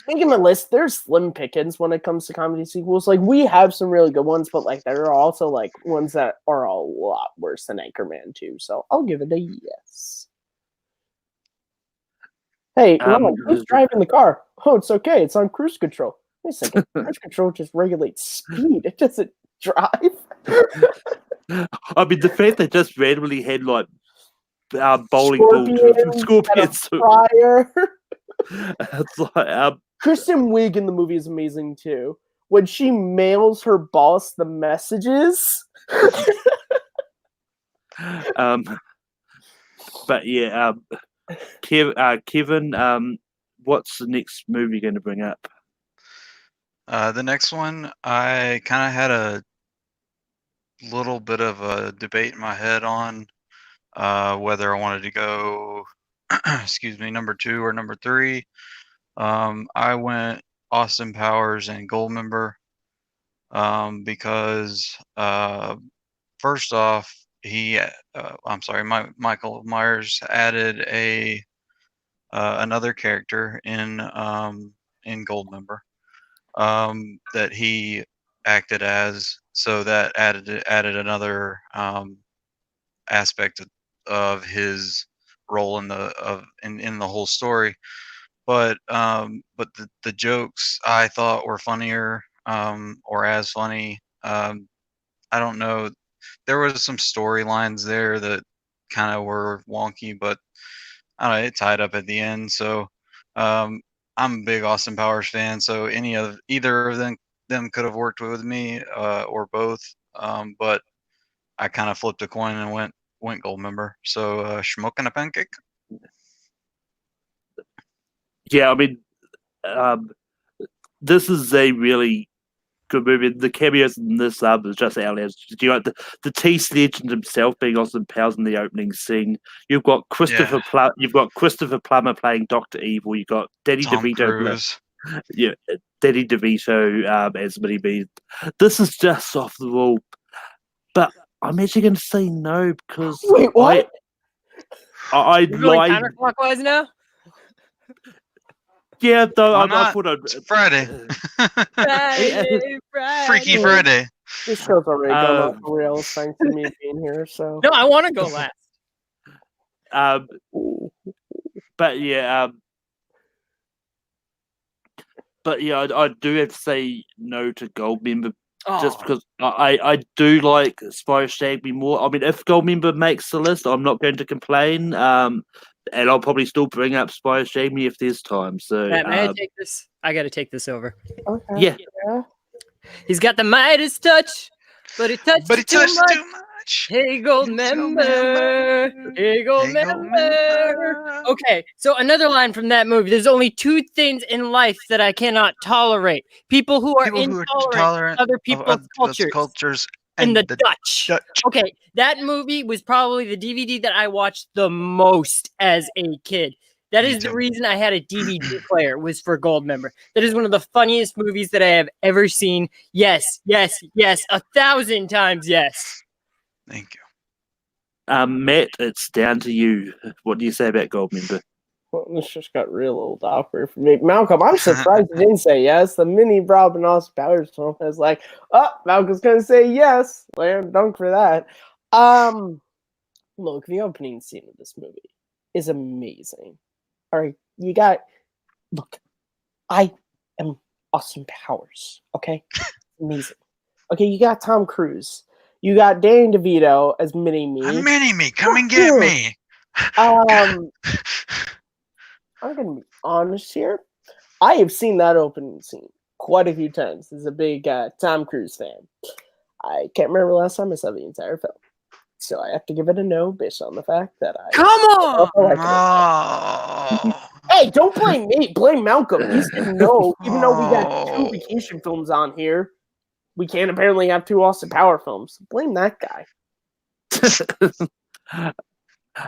making my list, there's slim pickings when it comes to comedy sequels. Like we have some really good ones, but like there are also like ones that are a lot worse than Anchorman 2. So I'll give it a yes. Hey, Ron, who's driving the car? Oh, it's okay. It's on cruise control. Wait a second. Cruise control just regulates speed. It doesn't drive. I mean, the fact they just randomly had like bowling balls, scorpions. Fire. It's like Kristen Wiig in the movie is amazing too. When she mails her boss the messages. But yeah, Kevin, what's the next movie you're going to bring up? The next one, I kind of had a little bit of a debate in my head on whether I wanted to go, number 2 or number 3. I went Austin Powers and Goldmember because first off, Michael Myers added another character in Goldmember that he acted as, so that added another aspect of his role in the whole story. But the jokes I thought were funnier or as funny. I don't know. There was some storylines there that kind of were wonky, but I don't know, it tied up at the end. So I'm a big Austin Powers fan, so either of them could have worked with me or both. But I kind of flipped a coin and went Goldmember. So smoking a pancake. Yeah, I mean, this is a really good movie. The cameos in this is just outlandish. You know, the T legend himself being Austin Powers in the opening scene. You've got Christopher Plummer playing Dr. Evil. You've got Danny Tom DeVito. Cruise. Yeah, Danny DeVito as Mini Me. This is just off the wall, but I'm actually going to say no because Wait, what? I You're going lied. counterclockwise now? Yeah, though Why I not? thought I'd. It's Friday. Friday, Freaky Friday. Friday. This show's already gone off Um, the rails thanks to me being here. So, No, I want to go last. um, Ooh. but yeah, I do have to say no to Goldmember just Oh, because I do like Spy Shag Me more. I mean, if Goldmember makes the list, I'm not going to complain. And I'll probably still bring up Spy Shag Me if there's time. So Matt, may I take this? I got to take this over. Okay. yeah, Yeah. He's got the Midas touch, but he touched But he it too touched much. too much. Hey, gold member. Hey, gold Hey, gold member. member. Okay, so another line from that movie. There's only two things in life that I cannot tolerate: people who are People who are intolerant tolerant of other of people's other cultures. cultures And the the Dutch. Dutch. Okay, that movie was probably the DVD that I watched the most as a kid. That Me is the too. reason I had a DVD player, was for Goldmember. That is one of the funniest movies that I have ever seen. Yes, yes, yes, 1,000 times yes. Thank you. Matt, it's down to you. What do you say about Goldmember? Well, this just got real old awkward for me. Malcolm, I'm surprised you didn't say yes. The mini Robin Austin Powers film is like, oh, Malcolm's gonna say yes. Slam dunk for that. Look, the opening scene of this movie is amazing. All right, look, I am Austin Powers. Okay, amazing. Okay, you got Tom Cruise. You got Danny DeVito as Mini Me. I'm Mini Me. Come and get me. I'm gonna be honest here. I have seen that opening scene quite a few times as a big Tom Cruise fan. I can't remember the last time I saw the entire film, so I have to give it a no based on the fact that I. Come on! Oh. Hey, don't blame me. Blame Malcolm. He said no, even though we got two vacation films on here. We can't apparently have two Austin Power films. Blame that guy.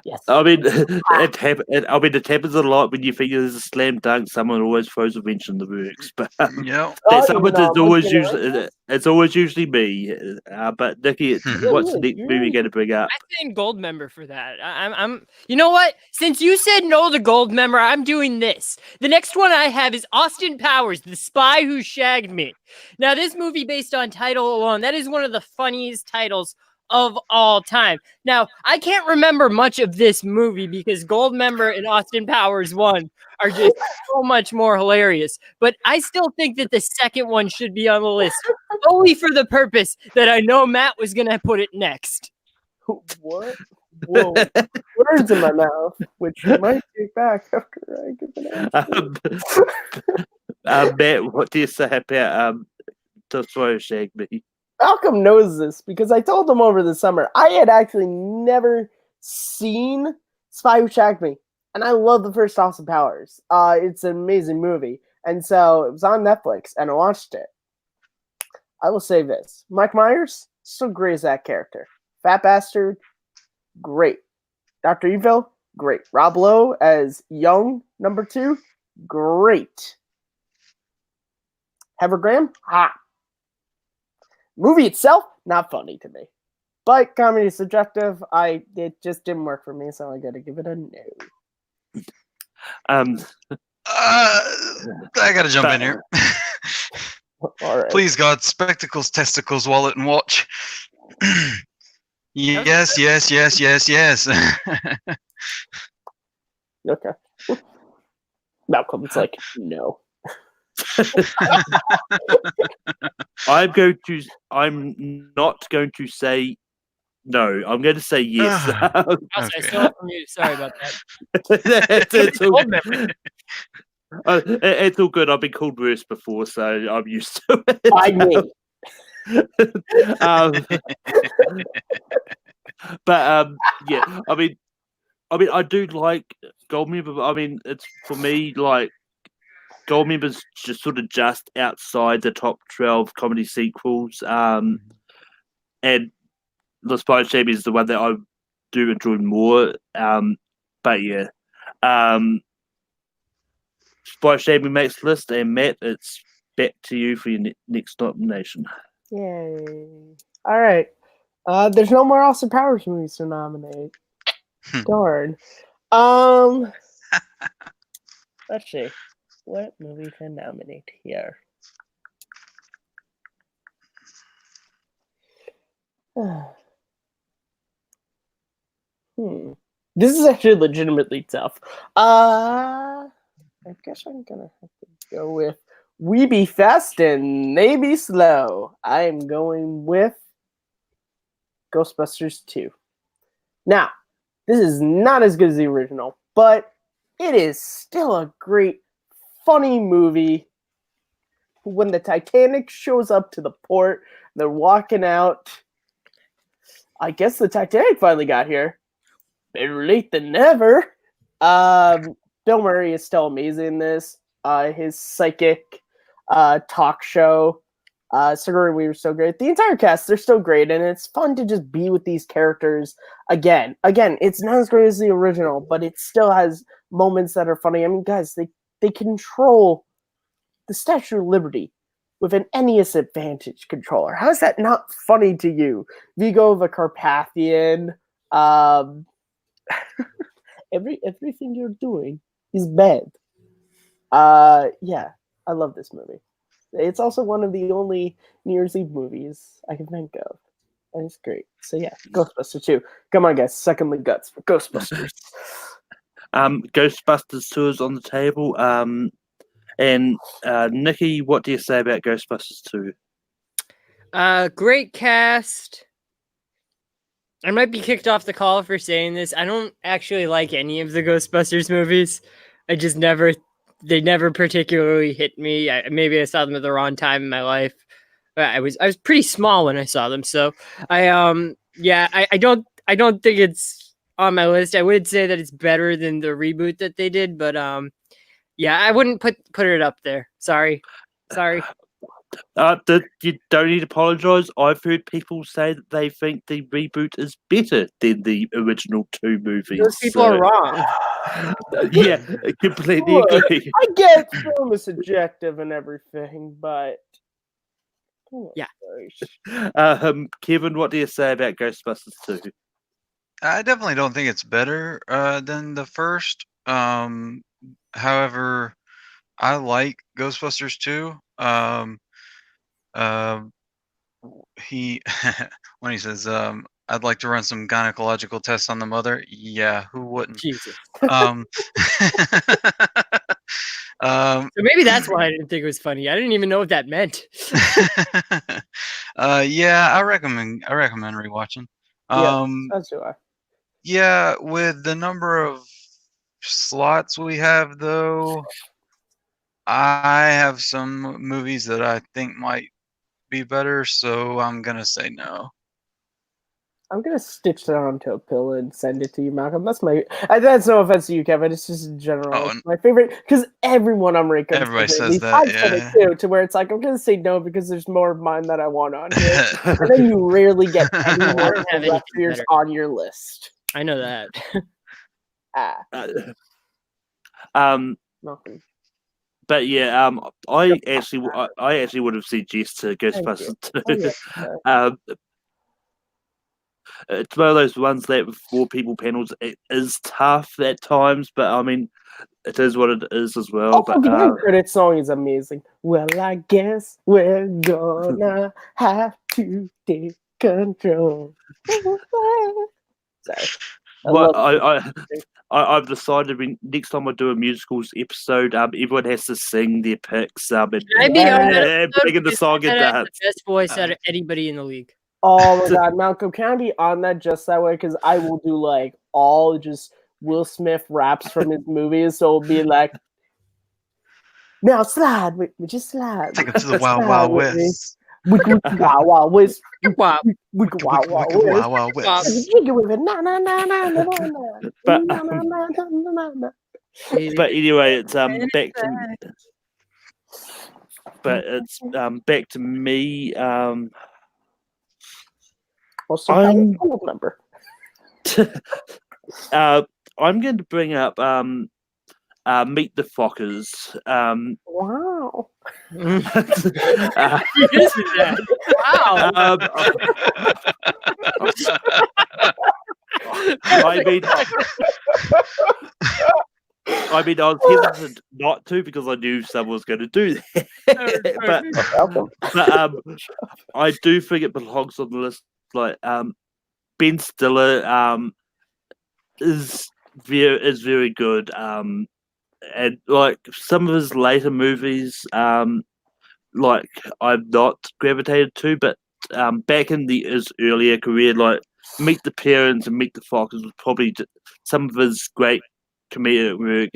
Yes. I mean, it happens a lot when you think there's a slam dunk. Someone always throws a wrench in the works, but Yep. that someone is I'm always looking at usually it's always usually me. But Nikki, what's the next movie going to bring up? I think Goldmember for that. I'm. You know what? Since you said no to Goldmember, I'm doing this. The next one I have is Austin Powers, The Spy Who Shagged Me. Now, this movie, based on title alone, that is one of the funniest titles of all time. Now, I can't remember much of this movie because Goldmember and Austin Powers 1 are just so much more hilarious. But I still think that the second one should be on the list, only for the purpose that I know Matt was going to put it next. What? Whoa. Words in my mouth, which you might take back after I give an answer. Matt, what do you say about The Spy Who Shagged Me? Malcolm knows this because I told him over the summer. I had actually never seen Spy Who Shagged Me, and I love the first Austin Powers. It's an amazing movie, and so it was on Netflix, and I watched it. I will say this: Mike Myers, so great as that character. Fat Bastard, great. Dr. Evil, great. Rob Lowe as Young, number 2, great. Heather Graham, hot. Movie itself, not funny to me. But comedy is subjective. It just didn't work for me, so I gotta give it a no. I gotta jump in here. All right. Please, God, spectacles, testicles, wallet, and watch. Yes, yes, yes, yes, yes. Okay. Malcolm's like, no. I'm not going to say no. I'm going to say yes. Also, I Okay. stole it from you. Sorry about that. it's all Goldmember. it's all good. I've been called worse before, so I'm used to it. I mean, But yeah, I mean, I do like Goldmember. But I mean, it's for me like Goldmember's just sort of just outside the top 12 comedy sequels. And The Spy Shame is the one that I do enjoy more. But yeah, by Shaming Mate's list, and Matt, it's back to you for your next nomination. Yay! All right. There's no more Austin Powers movies to nominate. Darn. Let's see. What movie to nominate here? This is actually legitimately tough. I guess I'm gonna have to go with We Be Fast and They Be Slow. I'm going with Ghostbusters 2. Now, this is not as good as the original, but it is still a great, funny movie. When the Titanic shows up to the port, they're walking out. I guess the Titanic finally got here. Better late than never. Bill Murray is still amazing in this. His psychic talk show. Sigourney Weaver's so great. The entire cast, they're so great, and it's fun to just be with these characters again. Again, it's not as great as the original, but it still has moments that are funny. I mean, guys, they control the Statue of Liberty with an NES Advantage controller. How is that not funny to you? Vigo the Carpathian. Everything you're doing is bad. Yeah, I love this movie. It's also one of the only New Year's Eve movies I can think of. And it's great. So yeah, Ghostbusters 2. Come on, guys. Secondly, guts for Ghostbusters. Ghostbusters 2 is on the table. And Nikki, what do you say about Ghostbusters 2? Great cast. I might be kicked off the call for saying this. I don't actually like any of the Ghostbusters movies. They never particularly hit me. Maybe I saw them at the wrong time in my life. I was pretty small when I saw them, so I don't think it's on my list. I would say that it's better than the reboot that they did, but yeah, I wouldn't put it up there. Sorry. You don't need to apologise. I've heard people say that they think the reboot is better than the original 2 movies. Those people are wrong. Yeah, I completely agree. I get film is subjective and everything, but yeah. Kevin, what do you say about Ghostbusters 2? I definitely don't think it's better than the first. However, I like Ghostbusters 2. He when he says I'd like to run some gynecological tests on the mother. Yeah, who wouldn't? Jesus. So maybe that's why I didn't think it was funny. I didn't even know what that meant. Yeah, I recommend rewatching. that's who I. Yeah, with the number of slots we have, though, I have some movies that I think might be better, so I'm gonna say no. I'm gonna stitch that onto a pill and send it to you, Malcolm. That's no offense to you, Kevin. It's just in general. Oh, It's my favorite because everyone I'm ranking. Everybody says that, yeah. Too, to where it's like I'm gonna say no because there's more of mine that I want on here, and then you rarely get any more of the rest of yours on your list. I know that. Nothing. But yeah, I actually would have suggested Ghostbusters 2. It's one of those ones that with 4 people panels, it is tough at times, but I mean, it is what it is as well. Also, the end credit song is amazing. Well, I guess we're gonna have to take control. Sorry. I've decided next time I do a musicals episode, everyone has to sing their picks and bring in the song and dance. The best voice out of anybody in the league. Oh my god, Malcolm, can I be on that just that way? Because I will do like all just Will Smith raps from his movies. So it'll be like, now slide, we just slide. Take it to the Wild Wild West. Wild Wild West. Wow. Wild Wild West. But anyway, it's back to. But it's back to me. I'm going to bring up Meet the Fockers. Wow. uh, This is that. Wow. I mean, I was hesitant not to because I knew someone was going to do that. Welcome. but I do think it belongs on the list. Like Ben Stiller is very good. And like some of his later movies, like I've not gravitated to, but back in his earlier career, like Meet the Parents and Meet the Fockers was probably some of his great comedic work.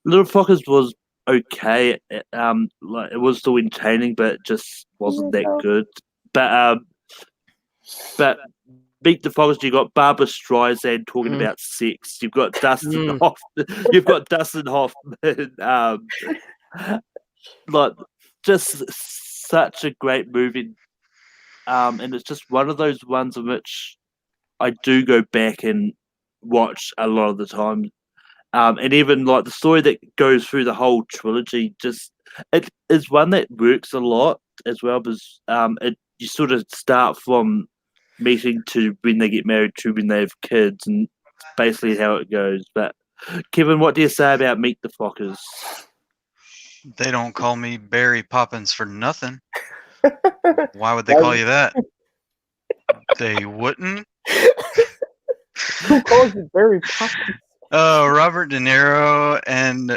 Little Fockers was okay. Like it was still entertaining, but it just wasn't that good. But Meet the Fockers, you got Barbara Streisand talking about sex. You've got Dustin Hoffman. You've got Dustin Hoffman. Like just such a great movie. And it's just one of those ones in which I do go back and watch a lot of the time. And even like the story that goes through the whole trilogy, just it is one that works a lot as well because you sort of start from meeting to when they get married to when they have kids, and it's basically how it goes. But Kevin, what do you say about Meet the Fockers? They don't call me Barry Poppins for nothing. Why would they call you that? They wouldn't. Who calls you Barry Poppins? Robert De Niro and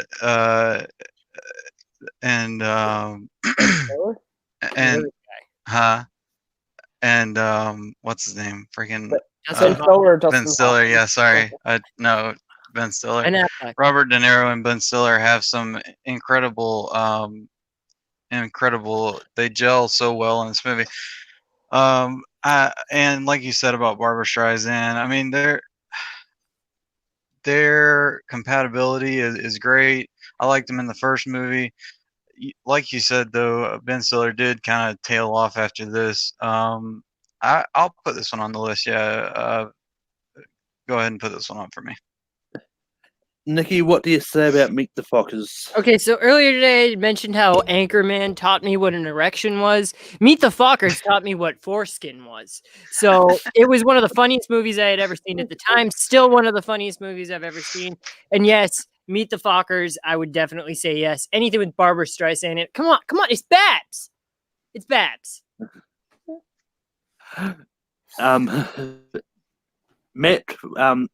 what's his name? Freaking Ben Stiller or Dustin Ben Stiller. Hoffman? Yeah, sorry. No, Ben Stiller. And Affleck. Robert De Niro and Ben Stiller have some incredible. They gel so well in this movie. And like you said about Barbara Streisand, I mean their compatibility is great. I liked them in the first movie. Like you said, though, Ben Stiller did kind of tail off after this. I'll put this one on the list. Yeah, go ahead and put this one on for me. Nikki, what do you say about Meet the Fockers? Okay, so earlier today I mentioned how Anchorman taught me what an erection was. Meet the Fockers taught me what foreskin was. So it was one of the funniest movies I had ever seen at the time. Still one of the funniest movies I've ever seen. And yes, Meet the Fockers, I would definitely say yes. Anything with Barbara Streisand in it. Come on, it's Babs. It's Babs. Matt,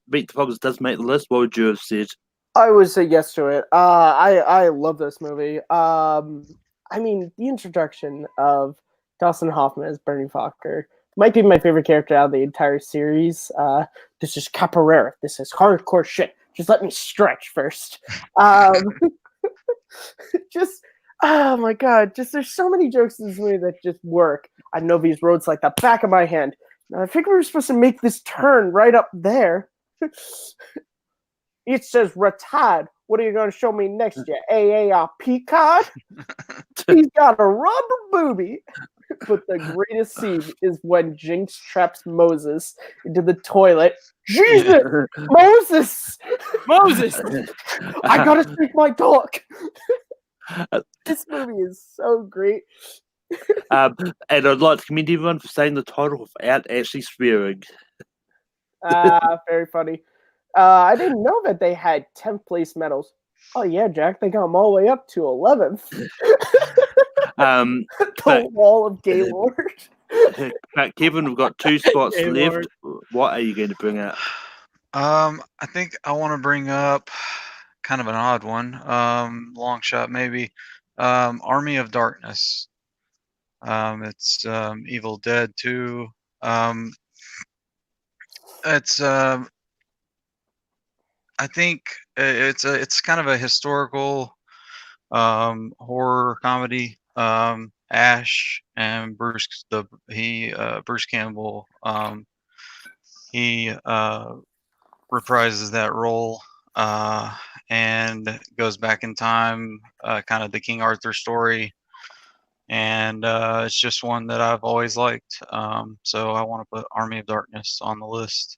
Meet the Fockers does make the list. What would you have said? I would say yes to it. I love this movie. I mean, the introduction of Dustin Hoffman as Bernie Fokker might be my favorite character out of the entire series. This is capoeira. This is hardcore shit. Just let me stretch first. Just, oh my god, just there's so many jokes in this movie that just work. I know these roads like the back of my hand. Now, I think we were supposed to make this turn right up there. It says retard. What are you going to show me next year? AARP card? He's got a rubber booby. But the greatest scene is when Jinx traps Moses into the toilet. Jesus! Moses! I gotta take my dog. This movie is so great. And I'd like to commend everyone for saying the title without actually swearing. Very funny. I didn't know that they had 10th place medals. Oh yeah, Jack, they got them all the way up to 11th. The wall of Gaylord. But Kevin, we've got 2 spots left. What are you going to bring up? I think I want to bring up kind of an odd one. Long shot maybe. Army of Darkness. It's Evil Dead 2. It's I think it's kind of a historical horror comedy. Ash and Bruce Campbell, he reprises that role and goes back in time, kind of the King Arthur story, and it's just one that I've always liked. So I want to put Army of Darkness on the list.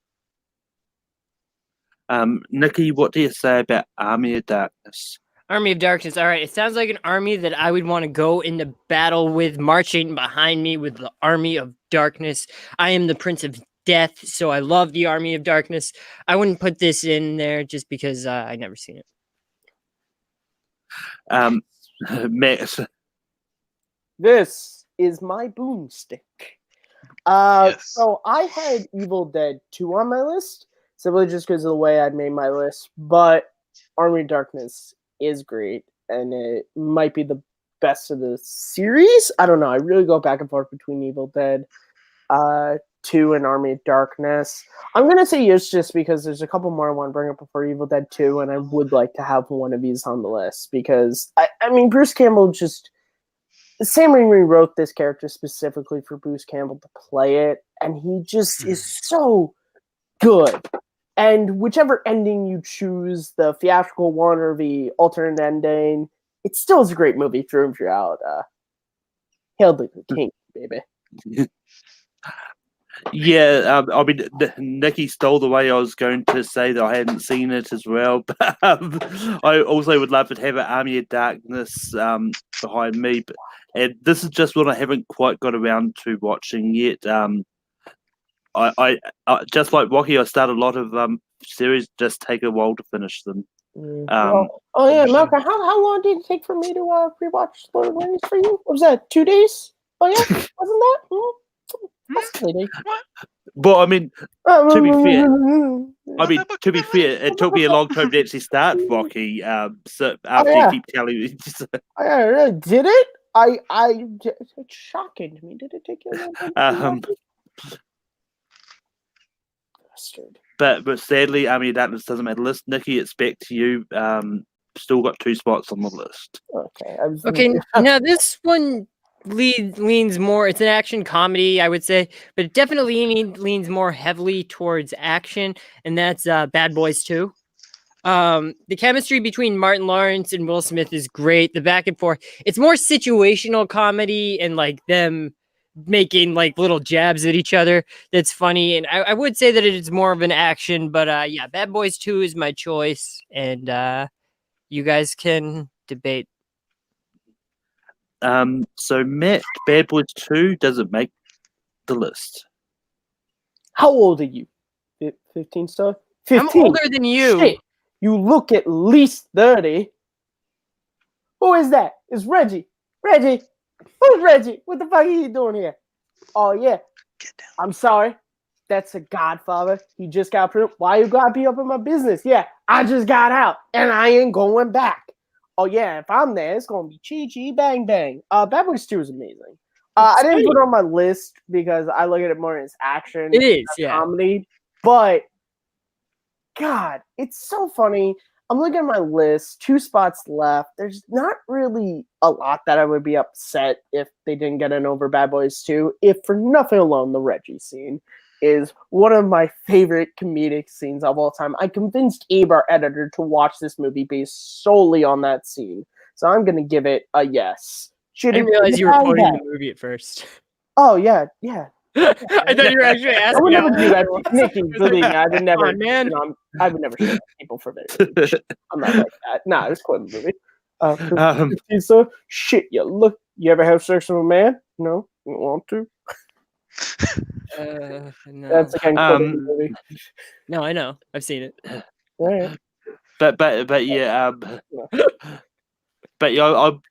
Nikki, what do you say about Army of Darkness? Army of Darkness. All right. It sounds like an army that I would want to go into battle with, marching behind me with the Army of Darkness. I am the Prince of Death, so I love the Army of Darkness. I wouldn't put this in there just because I never seen it. Max, This is my boomstick. Yes. So I had Evil Dead 2 on my list, simply just because of the way I'd made my list. But Army of Darkness is great, and it might be the best of the series. I don't know. I really go back and forth between Evil Dead 2 and Army of Darkness. I'm going to say yes just because there's a couple more I want to bring up before Evil Dead 2, and I would like to have one of these on the list because, I mean, Bruce Campbell just... Sam Raimi wrote this character specifically for Bruce Campbell to play it, and he just is so good. And whichever ending you choose, the theatrical one or the alternate ending, it still is a great movie through and throughout. Hail to the king, baby. yeah, I mean, Nikki stole the way I was going to say that I hadn't seen it as well. But I also would love to have an Army of Darkness behind me. And this is just what I haven't quite got around to watching yet. I just like Rocky, I started a lot of series, just take a while to finish them. Malcolm, how long did it take for me to rewatch Lord of the Rings for you? What was that, 2 days? Oh yeah, wasn't that? Fascinating. But I mean, to be fair, it took me a long time to actually start Rocky. So after you keep telling me, did it? It's shocking to me. Did it take you a long time? Bastard. But sadly, I mean, that list doesn't make the list. Nikki, it's back to you. Still got 2 spots on the list. Okay, now this one leans more, it's an action comedy, I would say, but it definitely leans more heavily towards action, and that's Bad Boys 2. The chemistry between Martin Lawrence and Will Smith is great. The back and forth, it's more situational comedy and like them making like little jabs at each other. That's funny, and I would say that it is more of an action, but yeah, Bad Boys 2 is my choice, and you guys can debate. So Matt, Bad Boys 2 doesn't make the list. How old are you? 15 star? 15. I'm older than you. Shit. You look at least 30. Who is that? It's Reggie. Reggie. Who's Reggie? What the fuck are you doing here? Oh, yeah. I'm sorry. That's a Godfather. He just got approved. Why you gotta be up in my business? Yeah, I just got out, and I ain't going back. Oh, yeah, if I'm there, it's going to be chi-chi, bang-bang. Bad Boys 2 is amazing. I didn't put it on my list because I look at it more as action. It is, yeah. Comedy. But, God, it's so funny. I'm looking at my list, 2 spots left. There's not really a lot that I would be upset if they didn't get in over Bad Boys 2. If for nothing alone, the Reggie scene is one of my favorite comedic scenes of all time. I convinced Abe, our editor, to watch this movie based solely on that scene. So I'm going to give it a yes. I didn't realize you were quoting the movie at first. Oh, yeah. I thought you were actually asking. I would never do that. Nikki, believe me, I would never. On, man. I would never share people for this. I'm not like that. Nah, it's quite a movie. So shit, you ever have sex with a man? No, you don't want to. No. That's again the movie. No, I know. I've seen it. Right. But yeah, but yeah, I'm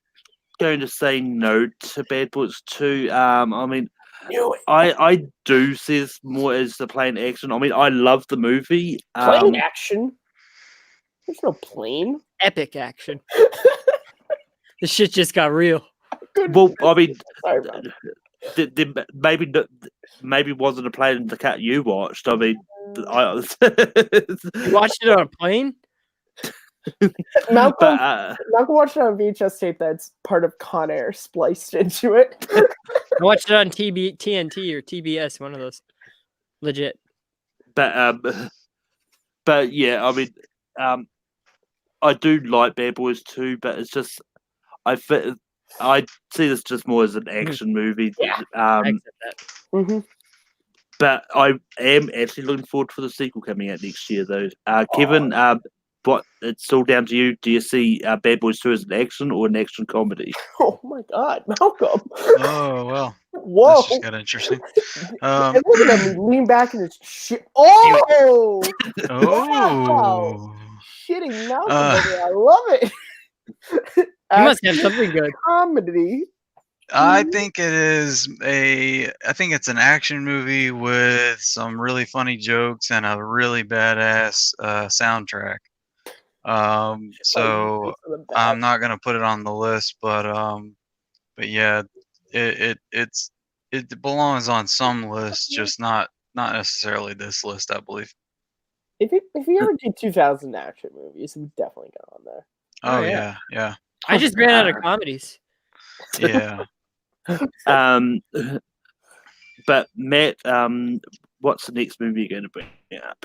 going to say no to Bad Boys 2. I mean, I do see this more as the plain action. I mean, I love the movie. Plain action? There's no plane. Epic action. The shit just got real. Well, I mean, sorry, maybe wasn't a plane the cat you watched. I mean, You watched it on a plane? Malcolm watched it on VHS tape that's part of Con Air spliced into it. I watched it on TNT or TBS, one of those. Legit. But yeah, I mean, I do like Bad Boys 2, but it's just I see this just more as an action movie. Yeah, I accept that. Mm-hmm. but I am actually looking forward to the sequel coming out next year, though. Kevin, what it's all down to you. Do you see Bad Boys 2 as an action or an action comedy? Oh my God, Malcolm! Oh well, Whoa! this just got interesting. And look at me lean back and it's shit. Oh! Wow! Oh, Shitting Malcolm Uh, over there. I love it. You must have something good. Comedy. I think it is I think it's an action movie with some really funny jokes and a really badass soundtrack. So I'm not gonna put it on the list, but yeah, it belongs on some lists, just not necessarily this list, I believe. If you ever do 2000 action movies, it would definitely go on there. Oh yeah. yeah, I just ran out of comedies. yeah. But Matt, what's the next movie you're going to bring up?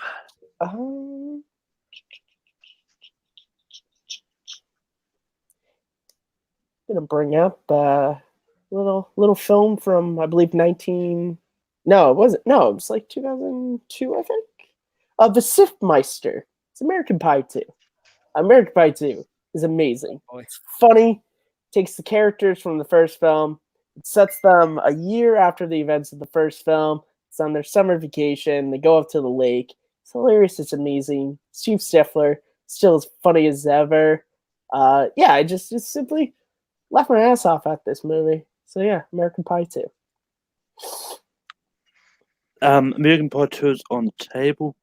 Gonna bring up little film from, I believe, No, it wasn't. No, it was like 2002, I think. The Siftmeister. It's American Pie 2. American Pie 2 is amazing. It's funny. Takes the characters from the first film. It sets them a year after the events of the first film. It's on their summer vacation. They go up to the lake. It's hilarious. It's amazing. Steve Stifler, still as funny as ever. Yeah, I just simply laughed my ass off at this movie. So yeah, American Pie 2. American Pie 2 is on the table.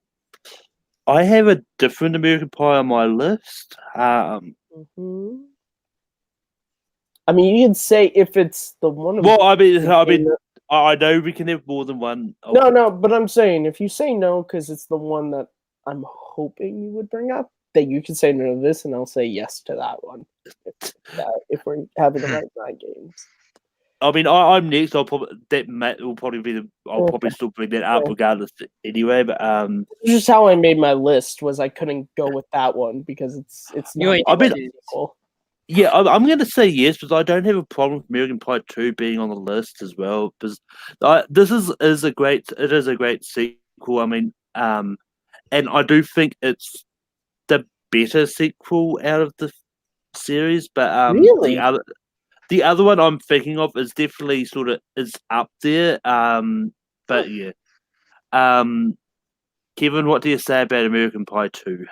I have a different American Pie on my list. Mm-hmm. I mean, you can say if it's the one. Well, I know we can have more than one. No, but I'm saying if you say no because it's the one that I'm hoping you would bring up, then you can say no to this, and I'll say yes to that one. If we're having the right mind games. I mean, I'm next. I'll probably probably still bring that up regardless anyway. But this is how I made my list. Was I couldn't go with that one because it's not. Yeah, I'm going to say yes, because I don't have a problem with American Pie 2 being on the list as well. Because this is a great sequel. I mean, and I do think it's the better sequel out of the series. But really? the other one I'm thinking of is definitely sort of is up there. But yeah. Kevin, what do you say about American Pie 2?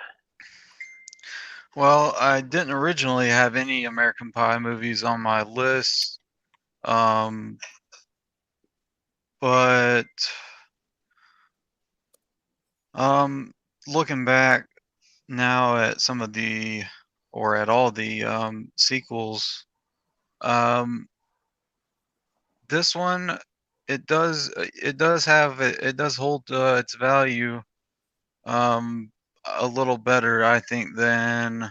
Well, I didn't originally have any American Pie movies on my list, but looking back now at some of at all the sequels, this one it does hold its value a little better, I think, than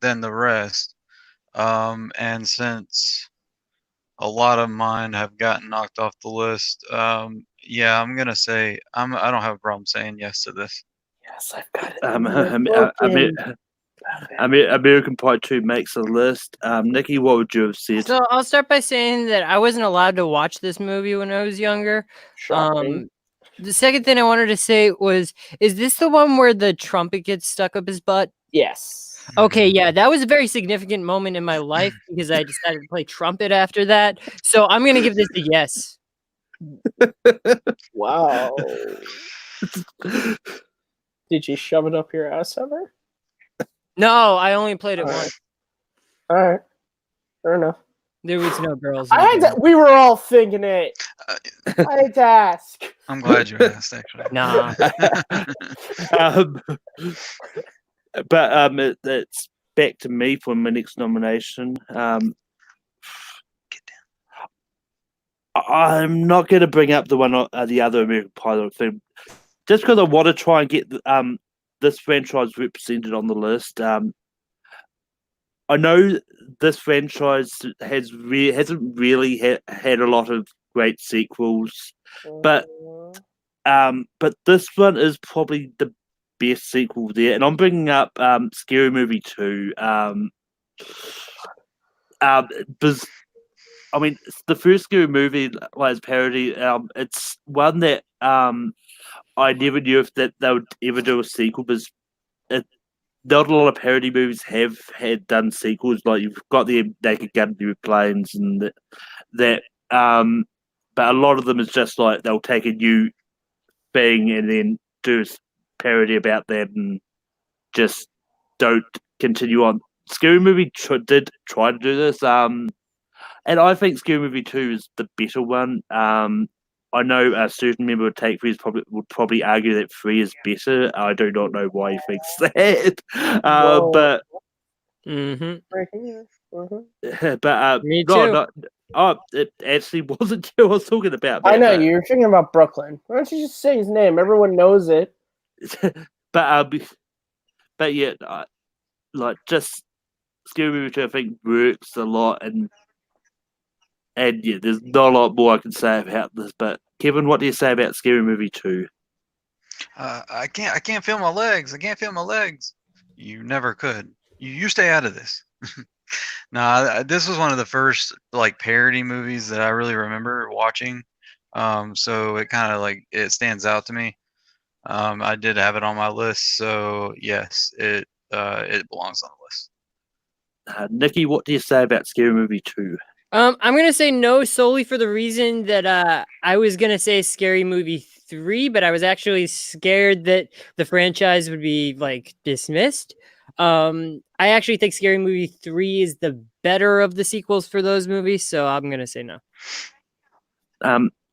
the rest. And since a lot of mine have gotten knocked off the list, yeah, I'm gonna say I don't have a problem saying yes to this. Yes, I've got it. American Pie 2 makes a list. Nikki, what would you have said? So I'll start by saying that I wasn't allowed to watch this movie when I was younger. Shocking. The second thing I wanted to say was, is this the one where the trumpet gets stuck up his butt? Yes. Okay, yeah, that was a very significant moment in my life because I decided to play trumpet after that. So I'm going to give this a yes. Wow. Did you shove it up your ass ever? No, I only played it once. All right. Fair enough. There was no girls. We were all thinking it. I had to ask. I'm glad you asked, actually. Nah. But it's back to me for my next nomination. I'm not going to bring up the other American Pie film, just because I want to try and get this franchise represented on the list. I know this franchise hasn't really had a lot of great sequels, but this one is probably the best sequel there, and I'm bringing up Scary Movie 2. I mean, the first Scary Movie, like as parody, it's one that I never knew if that they would ever do a sequel because it, not a lot of parody movies have had done sequels. Like you've got the Naked Gun planes and that, but a lot of them is just like they'll take a new thing and then do a parody about that and just don't continue on. Scary Movie did try to do this, and I think Scary Movie 2 is the better one. I know a certain member of Take 3's would probably argue that 3 is better. I do not know why he thinks that. Whoa. But Mm-hmm. Right here. Me no, too. no, oh, it actually wasn't you I was talking about. I That, know you're thinking about Brooklyn. Why don't you just say his name? Everyone knows it. But yeah, like just Scary Movie 2, I think works a lot, and yeah, there's not a lot more I can say about this. But Kevin, what do you say about Scary Movie 2? I can't feel my legs. I can't feel my legs. You never could. You stay out of this. Nah, this was one of the first like parody movies that I really remember watching. So it kind of like it stands out to me. I did have it on my list, so yes, it belongs on the list. Nikki, what do you say about Scary Movie 2? I'm gonna say no solely for the reason that I was gonna say Scary Movie 3, but I was actually scared that the franchise would be like dismissed. I actually think Scary Movie 3 is the better of the sequels for those movies, so I'm gonna say no.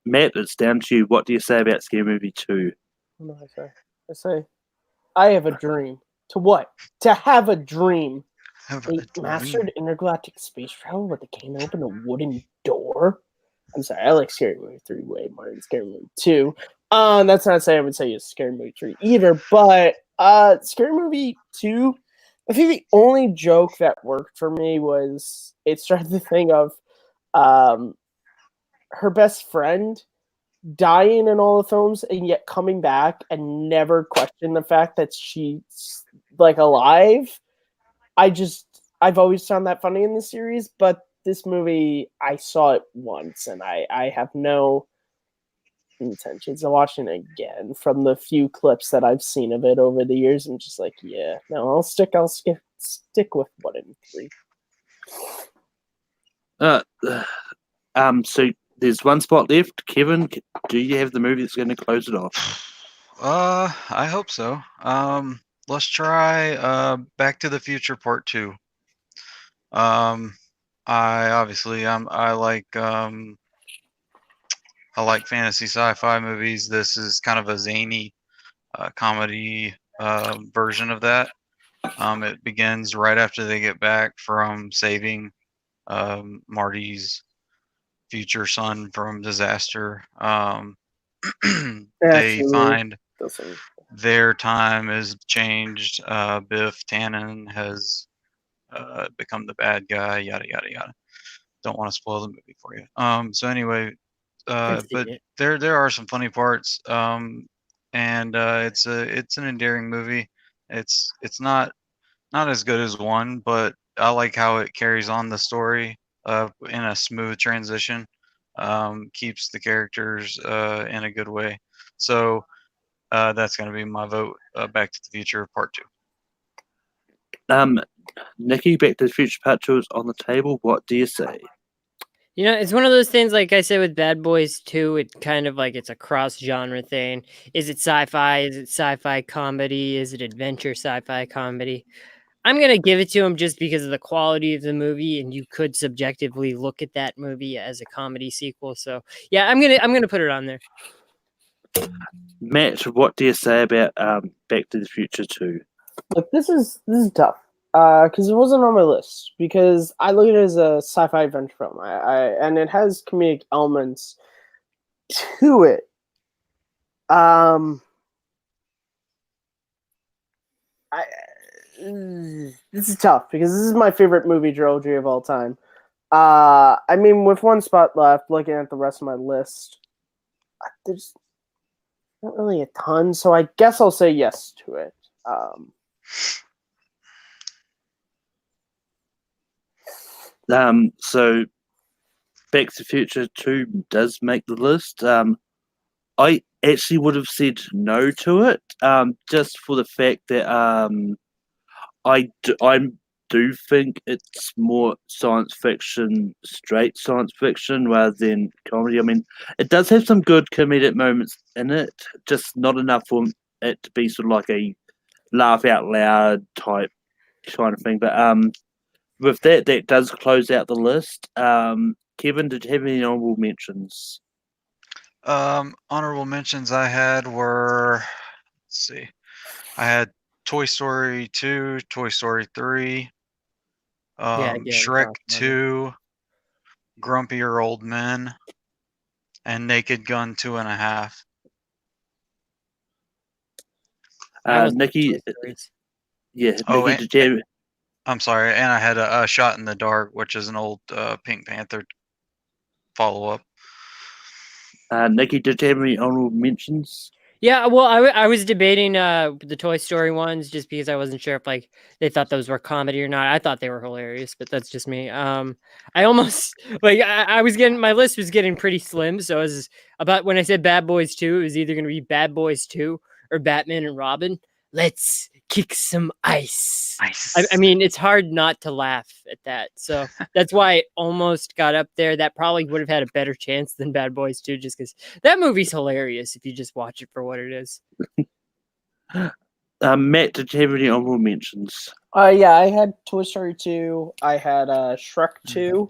Matt, it's down to you. What do you say about Scary Movie 2? What do I say, I have a dream. To what? To have a dream. Have They a dream. mastered intergalactic space travel, but they can't open a wooden door. I'm sorry, I like Scary Movie 3 way more than Scary Movie 2. That's not saying I would say it's Scary Movie 3 either, but Scary Movie 2, I think the only joke that worked for me was it started the thing of her best friend dying in all the films and yet coming back and never question the fact that she's like alive. I've always found that funny in the series, but this movie I saw it once and I have no intentions of watching it again. From the few clips that I've seen of it over the years, I'm just like, yeah, no, I'll stick with 1 and 3. So there's one spot left. Kevin, do you have the movie that's going to close it off? I hope so. Let's try Back to the Future Part 2. I obviously I like fantasy sci-fi movies. This is kind of a zany comedy version of that. It begins right after they get back from saving Marty's future son from disaster. They find their time is changed. Biff Tannen has become the bad guy. Yada yada yada. Don't want to spoil the movie for you. So anyway, but there are some funny parts. And it's an endearing movie. It's not as good as 1, but I like how it carries on the story in a smooth transition. Keeps the characters in a good way. So that's going to be my vote. Back to the Future Part 2. Nikki, Back to the Future Part 2 is on the table. What do you say? You know, it's one of those things, like I said with Bad Boys 2, it kind of like it's a cross-genre thing. Is it sci-fi? Is it sci-fi comedy? Is it adventure sci-fi comedy? I'm going to give it to him just because of the quality of the movie, and you could subjectively look at that movie as a comedy sequel. So, yeah, I'm going to put it on there. Matt, what do you say about Back to the Future 2? Look, this is tough because it wasn't on my list because I look at it as a sci-fi adventure film. And it has comedic elements to it. This is tough because this is my favorite movie trilogy of all time. I mean, with 1 spot left, looking at the rest of my list, there's not really a ton, so I guess I'll say yes to it. So Back to the Future 2 does make the list. I actually would have said no to it, just for the fact that I do think it's more science fiction, straight science fiction, rather than comedy. I mean, it does have some good comedic moments in it, just not enough for it to be sort of like a laugh out loud type kind of thing. But with that does close out the list. Kevin, did you have any honorable mentions? Honorable mentions I had were, let's see, I had Toy Story 2, Toy Story 3, again, Shrek Godfather. 2, Grumpier Old Men, and Naked Gun 2.5. I almost Nikki, Toy Stories. yeah, Oh, Nikki, did you? I'm sorry, and I had a Shot in the Dark, which is an old Pink Panther follow-up. Nikki, did you have any honorable mentions? Yeah, well, I was debating the Toy Story ones just because I wasn't sure if like they thought those were comedy or not. I thought they were hilarious, but that's just me. I almost like I was getting my list was getting pretty slim, so it was about when I said Bad Boys 2, it was either going to be Bad Boys 2 or Batman and Robin. Let's kick some ice. I mean, it's hard not to laugh at that. So that's why it almost got up there. That probably would have had a better chance than Bad Boys 2, just because that movie's hilarious if you just watch it for what it is. Matt, did you have any honorable mentions? Yeah, I had Toy Story 2. I had Shrek 2.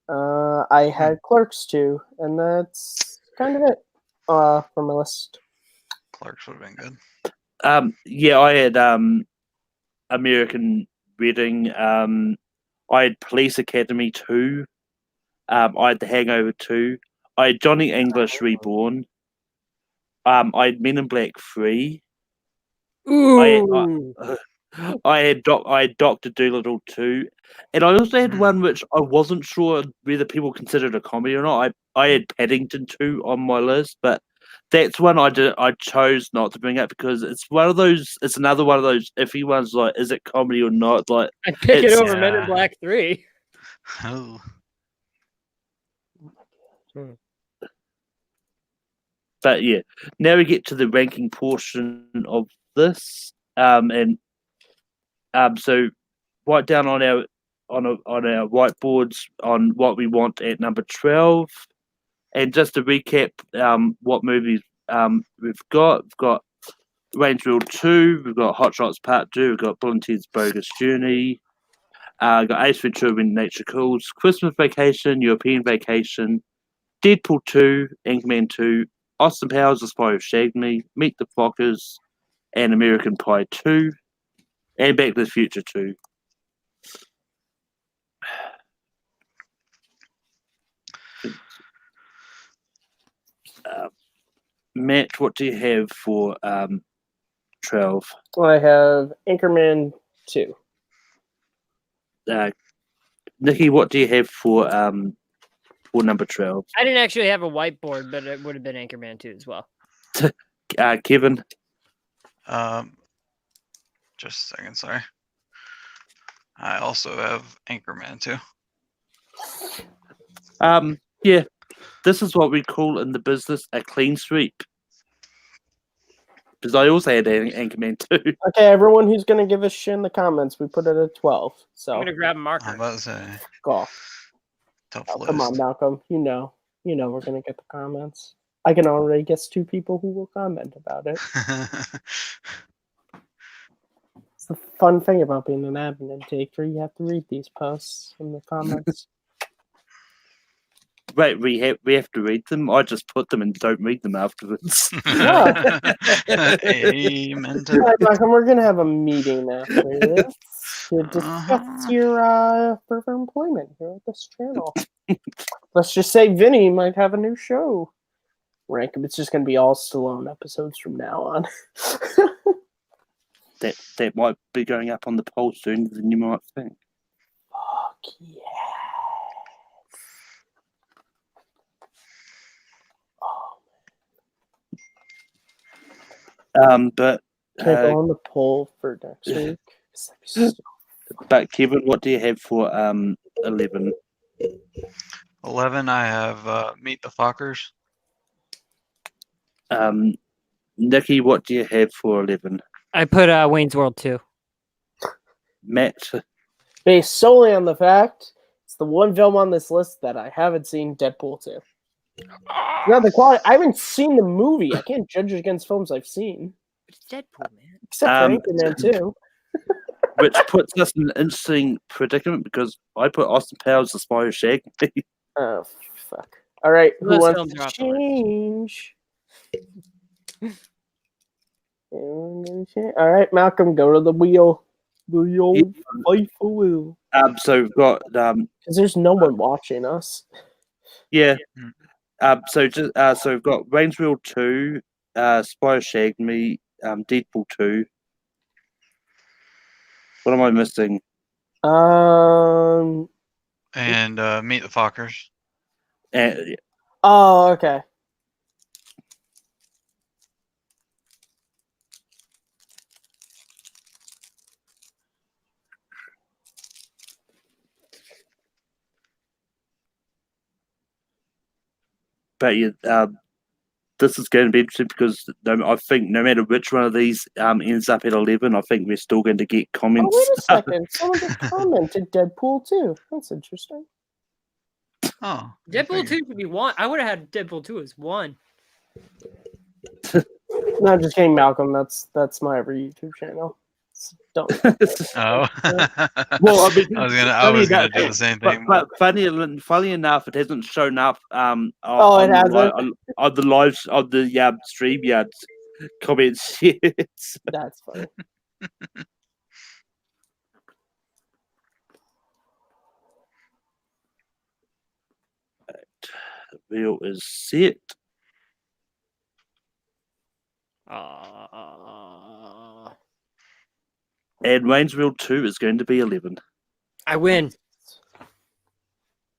I had Clerks 2, and that's kind of it for my list. Clerks would have been good. Yeah, I had American Wedding. I had Police Academy 2. I had The Hangover 2. I had Johnny English Reborn. I had Men in Black 3. Ooh. I had Doctor Dolittle 2, and I also had one which I wasn't sure whether people considered a comedy or not. I had Paddington 2 on my list, but that's one I chose not to bring up because it's one of those. It's another one of those iffy ones. Like, is it comedy or not? Like, I'd pick it it's- over Men in Black 3. Oh, but yeah. Now we get to the ranking portion of this, so write down on our whiteboards on what we want at number 12. And just to recap, what movies we've got Range Rule 2, we've got Hot Shots Part 2, we've got Bill and Ted's Bogus Journey, got Ace Ventura When Nature Calls, Christmas Vacation, European Vacation, Deadpool 2, Anchorman 2, Austin Powers, The Spy Who Shagged Me, Meet the Fockers, and American Pie 2, and Back to the Future 2. Matt, what do you have for 12? I have Anchorman 2. Nikki, what do you have for number 12? I didn't actually have a whiteboard, but it would have been Anchorman 2 as well. Kevin? just a second, sorry. I also have Anchorman 2. Yeah, this is what we call in the business a clean sweep. Because I also had Anchorman 2. Okay, everyone who's going to give us shit in the comments, we put it at 12. I'm So gonna grab a I'm marker. about to say, go. tough Oh, list. come on, Malcolm. You know we're going to get the comments. I can already guess 2 people who will comment about it. It's the fun thing about being an admin taker. You have to read these posts in the comments. Wait, we have to read them? I just put them and don't read them afterwards. Amen to All right, Malcolm, we're going to have a meeting after this to discuss your further employment here at this channel. Let's just say Vinny might have a new show. Rank him. It's just going to be all Stallone episodes from now on. that might be going up on the poll sooner than you might think. Fuck yeah. But Can I go on the poll for next week? 'Cause that'd be so but Kevin, what do you have for 11? 11, I have Meet the Fockers. Nikki, what do you have for 11? I put Wayne's World 2. Matt, Based solely on the fact it's the one film on this list that I haven't seen, Deadpool 2. Now the quality, I haven't seen the movie. I can't judge it against films I've seen. It's Deadpool, man. Except for Anchorman 2. which puts us in an interesting predicament because I put Austin Powers the Spy Who Shagged Me. Oh, fuck. All right, who Those wants films to are off the list. change? All right, Malcolm, go to the wheel. The old faithful wheel. So we've got Because there's no one watching us. yeah. So we've got Wayne's World 2, Spy Who Shagged Me, Deadpool 2. What am I missing? Um. And Meet the Fockers. Oh, okay. But yeah, this is going to be interesting because I think no matter which one of these ends up at 11, I think we're still going to get Oh, comments. wait a second. Someone just commented Deadpool 2. That's interesting. Oh. Deadpool 2 could be 1. I would have had Deadpool 2 as 1. No, I'm just kidding, Malcolm. That's my every YouTube channel. Don't. Oh. Well, I mean, I was gonna do the same thing. But funny enough, it hasn't shown up. On it hasn't? on the live on the stream yet comments yet. That's funny. The wheel is set. And Wayne's World 2 is going to be 11. I win.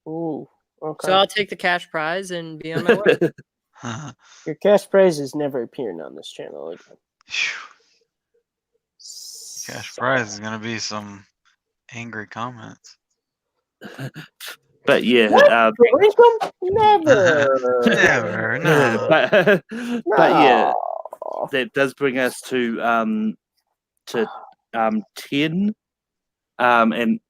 Ooh. Okay. So I'll take the cash prize and be on my way. Your cash prize is never appearing on this channel again. Cash prize is gonna be some angry comments. But yeah, Wrinkle? Never. Never, no. but yeah, No. that does bring us to 10, and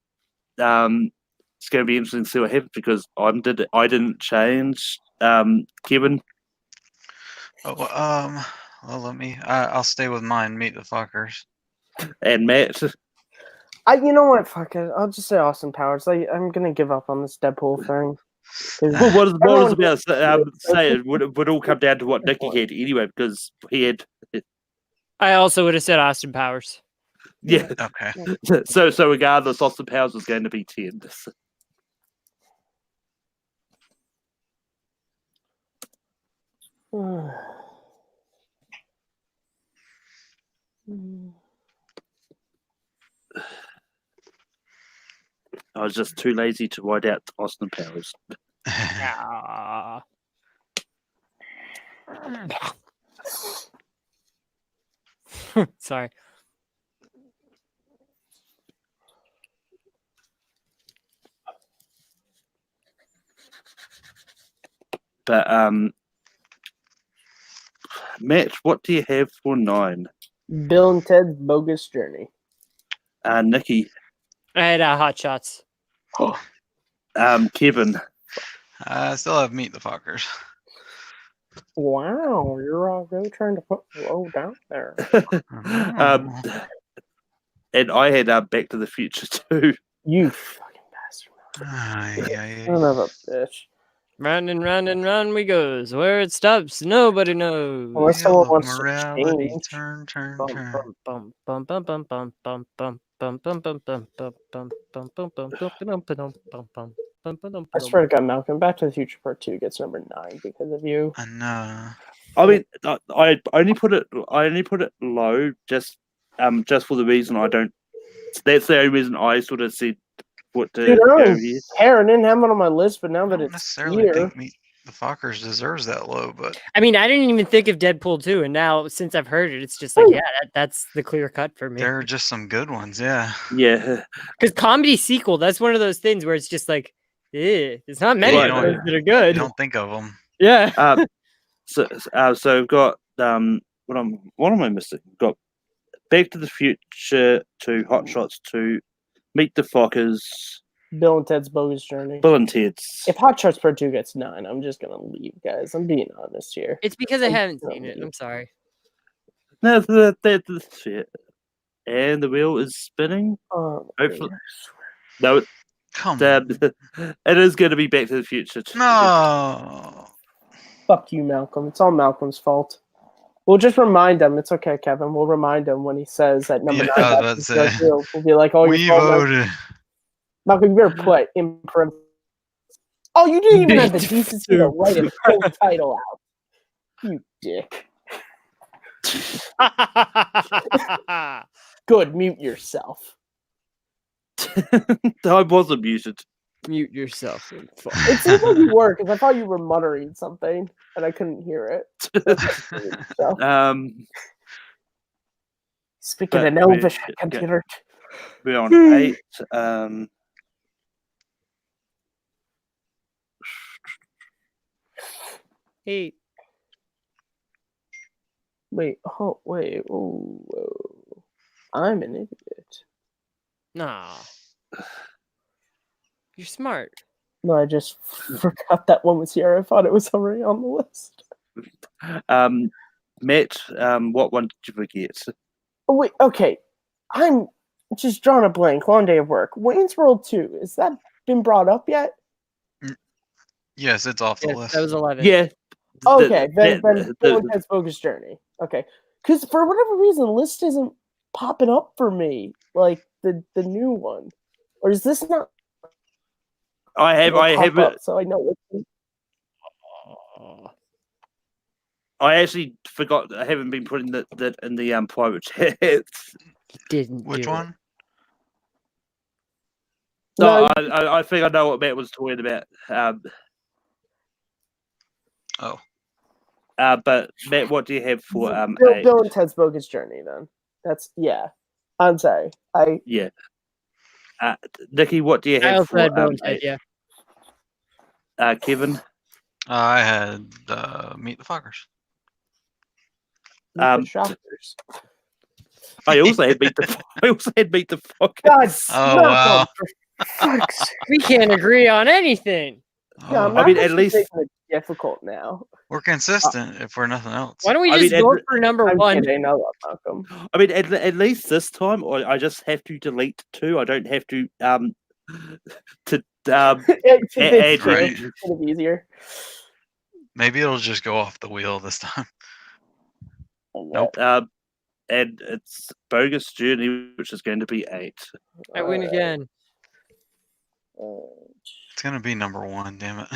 it's going to be interesting to see what happens because I didn't change. Kevin, Oh, well, I'll stay with mine. Meet the Fuckers. and Matt. You know what? Fuck it. I'll just say Austin Powers. I'm gonna give up on this Deadpool thing. 'Cause Well, what was everyone- about say it would all come down to what Nicky had anyway because he had I also would have said Austin Powers. yeah. Okay. So regardless, Austin Powers was going to be 10. I was just too lazy to write out Austin Powers. Ah. Sorry. But Matt, what do you have for 9? Bill and Ted's Bogus Journey. Nikki, I had Hot Shots. Kevin, I still have Meet the Fuckers. Wow, you're all really trying to put low down there. and I had Back to the Future too. You fucking bastard. Son of a bitch. Round and round and round we goes. Where it stops, nobody knows. Unless someone wants to Morality, change. turn. Bum, bum, bum, bum, bum, bum, bum, bum, bum, bum, bum, bum, bum, bum, bum, bum, bum, bum, bum, bum. I swear to God, Malcolm, Back to the Future Part 2 gets number 9 because of you. I know. I mean, I only put it low just for the reason I don't. That's the only reason I sort of said what to Dude, go here. I didn't have it on my list, but now I that don't it's necessarily here, think Meet the Fuckers deserves that low, but I mean, I didn't even think of Deadpool 2, and now since I've heard it, it's just like, yeah, that's the clear cut for me. there are just some good ones. Yeah. Yeah, Because comedy sequel, that's one of those things where it's just like, It's not many Yeah, of you those don't- that are You good. don't think of them. Yeah. So we've got what am I missing? We've got Back to the Future 2, Hot Shots 2, Meet the Fockers, Bill and Ted's Bogus Journey. Bill and Ted's. If Hot Shots Part 2 gets 9, I'm just gonna leave, guys. I'm being honest here. It's because I I'm haven't gonna seen it. leave. I'm sorry. No, that's it. And the wheel is spinning. Oh, Hopefully, no, Come on. it is going to be Back to the Future. No. fuck you, Malcolm. It's all Malcolm's fault. We'll just remind him. It's okay, Kevin. We'll remind him when he says that number Yeah, 9. I was about to say. We'll be like, oh, We your fault, Malcolm. voted. Malcolm, you better put in parentheses. Oh, you didn't even have the Beat decency to write a full title out. You dick. Good, mute yourself. I wasn't muted. Mute yourself. It seemed like you were, because I thought you were muttering something, and I couldn't hear it. So, speaking but of Elvish we- computer. We're on 8. Hey, Wait, oh, wait. Oh, whoa. I'm an idiot. nah. You're smart. No, I just forgot that one was here. I thought it was already on the list. Matt, what one did you forget? Oh, wait, okay. I'm just drawing a blank. Long day of work. Wayne's World 2. Has that been brought up yet? Yes, it's off the Yes, list. that was 11. Yeah. Okay, then the- Bill and Ted's Bogus Journey. Okay. Because for whatever reason, the list isn't popping up for me. Like the new one. Or is this not I have up, it. so I know what I actually forgot. I haven't been putting that in the private chat. Didn't Which do one? No, No, I think I know what Matt was talking about. Oh. But Matt, what do you have for eight? Bill and Ted's Bogus Journey then. That's I'm sorry. Yeah. Nikki, what do you I have also for had Bill and Ted, 8? yeah. Kevin? I had Meet the Fockers. Shoppers. I also had Meet the Fockers. God, Oh, Malcolm, wow. for fuck's sake. We can't agree on anything. No, Oh, I'm I mean, not at least- making it difficult now. we're consistent if we're nothing else. Why don't we I just mean, vote for number I'm one? kidding. I love Malcolm. I mean, at least this time, I just have to delete 2. I don't have to It's Ed, right. kind of easier. Maybe it'll just go off the wheel this time. Nope. And it's Bogus Journey, which is going to be 8. I win again. It's gonna be number 1, damn it.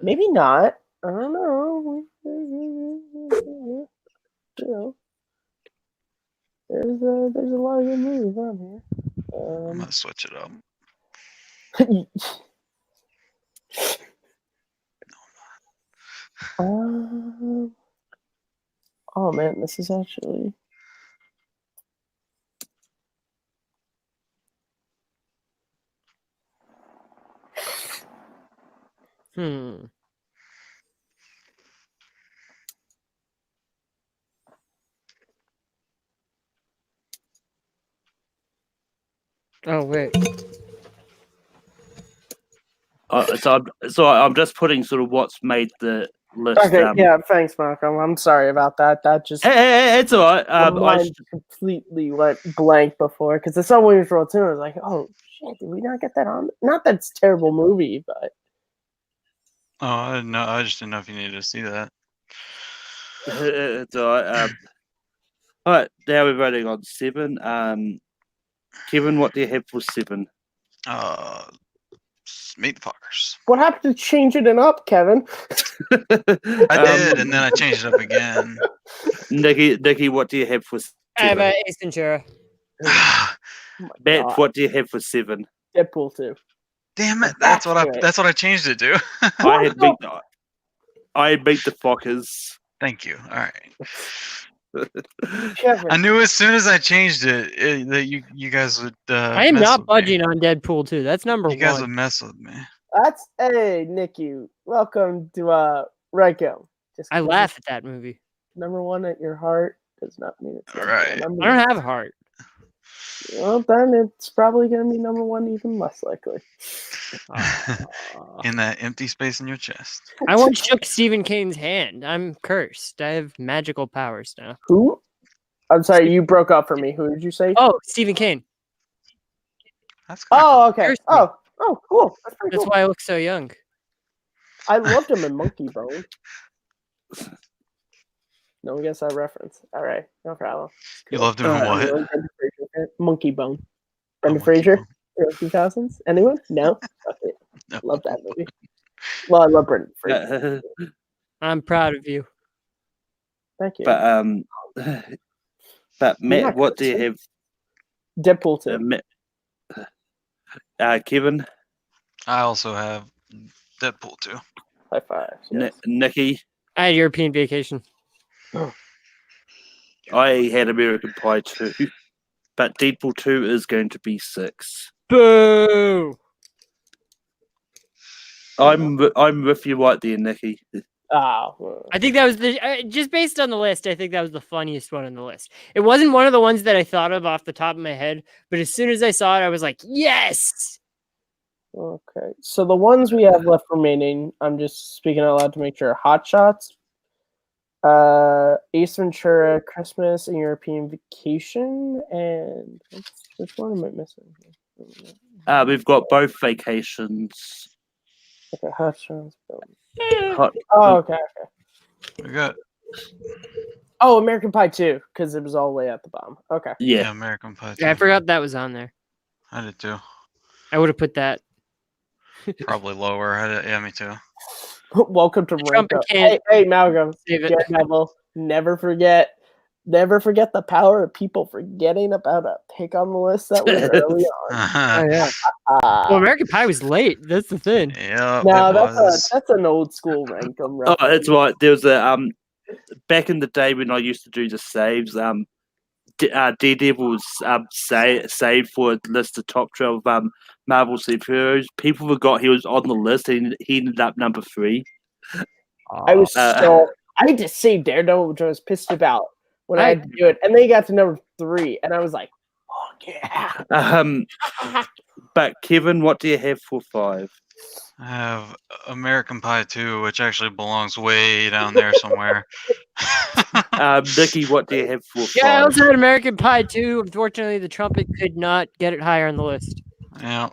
Maybe not. I don't know. You know, there's a lot of good movies on I'm gonna switch it up. here. Oh man, this is actually. Hmm. Oh wait. So I'm just putting sort of what's made the list. Okay, yeah, thanks, Malcolm. I'm sorry about that. That just Hey, it's all right. my mind completely went blank before because the Subway's World 2. I was like, oh shit, did we not get that on? Not that it's a terrible movie, but Oh, I didn't know. I just didn't know if you needed to see that. it's all right. All right, now we're voting on 7. Kevin, what do you have for 7? Meet the Fockers. what happened to changing it up, Kevin? I did, and then I changed it up again. Nikki, what do you have for 7? I have Ace Ventura. Oh my Matt, God. what do you have for 7? Deadpool 2. Damn it! That's That's right. what I changed it to. I had beat the Fockers. Thank you. All right. Kevin, I knew as soon as I changed it that you guys would. I am mess not with me. budging on Deadpool 2. That's number You guys one. would mess with me. that's hey Nikki. Welcome to Ryko. Just I 'cause laugh it's at that movie. number one at your heart does not mean it's number Right. one. I don't have a heart. Well, then it's probably gonna be number one, even less likely. In that empty space in your chest. I once shook Stephen Kane's hand. I'm cursed. I have magical powers now. Who? I'm sorry, you broke up for me. Who did you say? Oh, Stephen Kane. That's kinda Oh, okay. Cursed me. Oh, cool. That's pretty That's cool. why I look so young. I loved him in Monkey Bone. No one gets that reference. All right, no problem. You loved him in Uh, what? Really, Brendan Fraser fan? Monkey Bone. Brendan Monkey Fraser, Bone. early 2000s. Anyone? No. Okay. No. Love that movie. Well, I love Brendan Fraser. I'm proud of you. Thank you. But Matt, not what do you cursing. have? Deadpool 2. Kevin, I also have Deadpool 2. High five. Yes. Nikki, I had European Vacation. I had American Pie 2, but Deadpool 2 is going to be 6. Boo! I'm with you right there, Nikki. Well, I think that was just based on the list. I think that was the funniest one on the list. It wasn't one of the ones that I thought of off the top of my head, but as soon as I saw it, I was like, yes. okay. So the ones we have left remaining, I'm just speaking out loud to make sure. Hot Shots, Ace Ventura, Christmas, and European Vacation, and which one am I missing? We've got both vacations. Okay, Hot Shots. Hot, Oh, okay. We got Oh, American Pie 2, because it was all the way at the bottom. Okay. yeah. American Pie 2. Yeah, I forgot that was on there. I did too. I would have put that. Probably lower. Yeah, me too. Welcome to Trumpet Ranko. can't Hey, Malcolm. Save it. Daredevil. Never forget the power of people forgetting about a pick on the list that was early on. Oh, yeah. Well, American Pie was late. That's the thing. Yeah, No, it was. that's an old school Rankum Oh, reference. it's right. There was a back in the day when I used to do the saves. Daredevil was saved for a list of top 12 Marvel superheroes. People forgot he was on the list, and he ended up number 3. I was I had to save Daredevil, which I was pissed about when I had to do it, and then he got to number 3, and I was like, "Oh yeah." But Kevin, what do you have for 5? I have American Pie 2, which actually belongs way down there somewhere. Nikki, what do you have for 5? Yeah, I also had American Pie too. Unfortunately, the trumpet could not get it higher on the list. Yeah.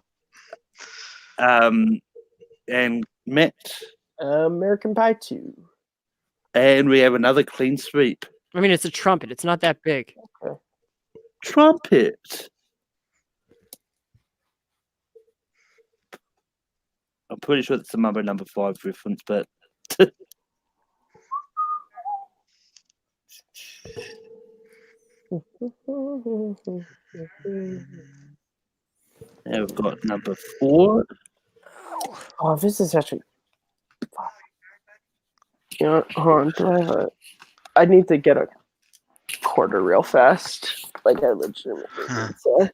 And Matt, American Pie 2. and we have another clean sweep. I mean, it's a trumpet. It's not that big. Trumpet. I'm pretty sure it's the number 5 reference, but now we've got number 4. Oh, this is actually. You know, hold on. Do I have a? I need to get a quarter real fast. Like I legitimately need to.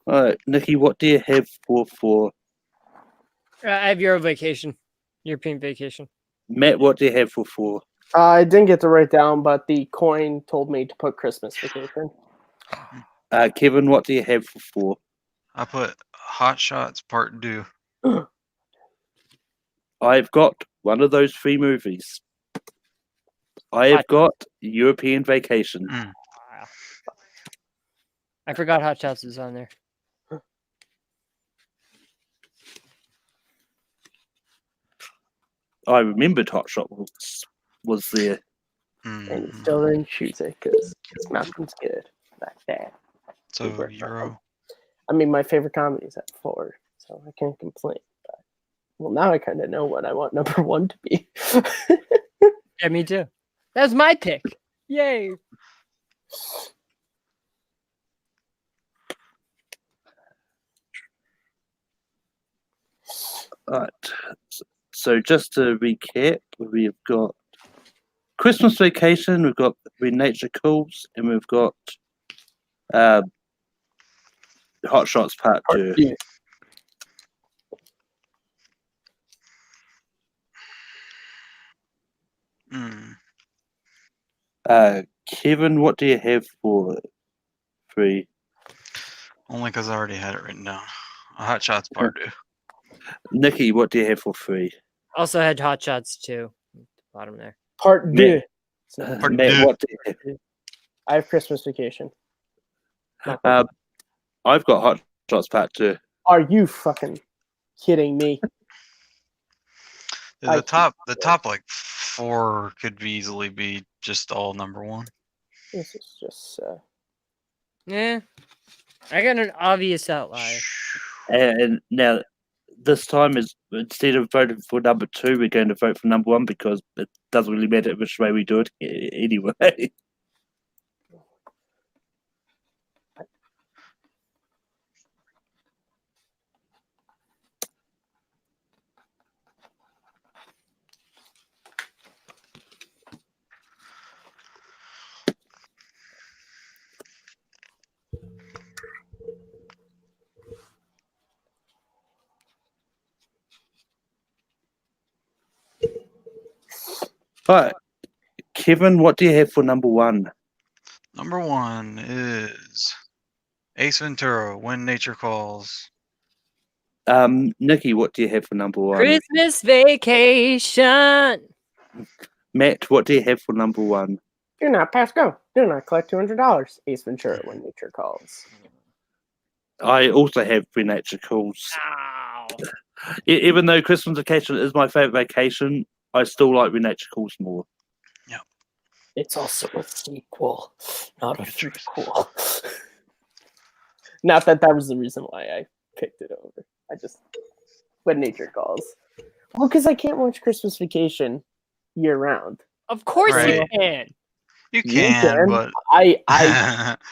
All right, Nikki, what do you have for 4? I have Euro Vacation, European Vacation. Matt, what do you have for 4? I didn't get to write down, but the coin told me to put Christmas Vacation. Kevin, what do you have for 4? I put Hot Shots Part 2. I've got one of those 3 movies. I have got European Vacation. I forgot Hot Shots was on there. I remembered Hot Shot was there. And you still didn't choose it because Malcolm's good. Like that. So Euro. I mean, my favorite comedy is at 4, so I can't complain. But, well, now I kind of know what I want number 1 to be. Yeah, me too. That was my pick. Yay. Right. So just to recap, we've got Christmas Vacation, we've got When Nature Calls, and we've got Hot Shots Part 2. Yeah. Hmm. Kevin, what do you have for 3? Only because I already had it written down. Hot Shots Part 2. Nikki, what do you have for 3? Also had Hot Shots too. Bottom there. Part Matt, 2. Part Matt, two. what do you have? I have Christmas Vacation. I've got Hot Shots Part 2. Are you fucking kidding me? The top like 4 could easily be just all number 1. This is just. Yeah. I got an obvious outlier. And now, this time is instead of voting for number 2, we're going to vote for number 1 because it doesn't really matter which way we do it anyway. But Kevin, what do you have for number 1? Number 1 is Ace Ventura, When Nature Calls. Nikki, what do you have for number 1? Christmas Vacation. Matt, what do you have for number 1? Do not pass go. Do not collect $200. Ace Ventura, When Nature Calls. I also have When Nature Calls. Ow. Even though Christmas Vacation is my favorite vacation, I still like When Nature Calls more. It's also a sequel, not a prequel. Not that was the reason why I picked it over. I just When Nature Calls. Well, because I can't watch Christmas Vacation year round. Of course you Right. can. You can, but I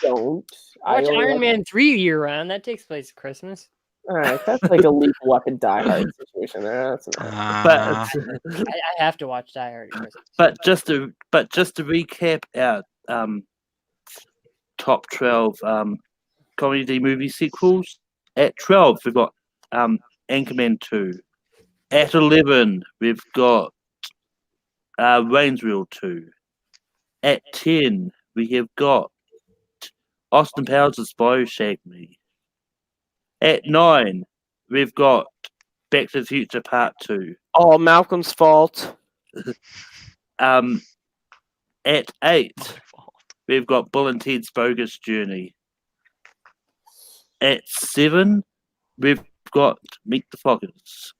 don't. I Watch only Iron like- Man 3 year round. That takes place at Christmas. All right, that's like a Lethal Weapon Die Hard situation there. That's not. But I have to watch Die Hard at Christmas. but just to recap our top 12 comedy movie sequels. At 12 we've got Anchorman 2. At 11 we've got Wayne's World 2. At 10 we have got Austin Powers' Bioshock Me. At 9 we've got Back to the Future Part 2. All Malcolm's fault. At 8 we've got Bill and Ted's Bogus Journey. At 7 we've got Meet the Fockers.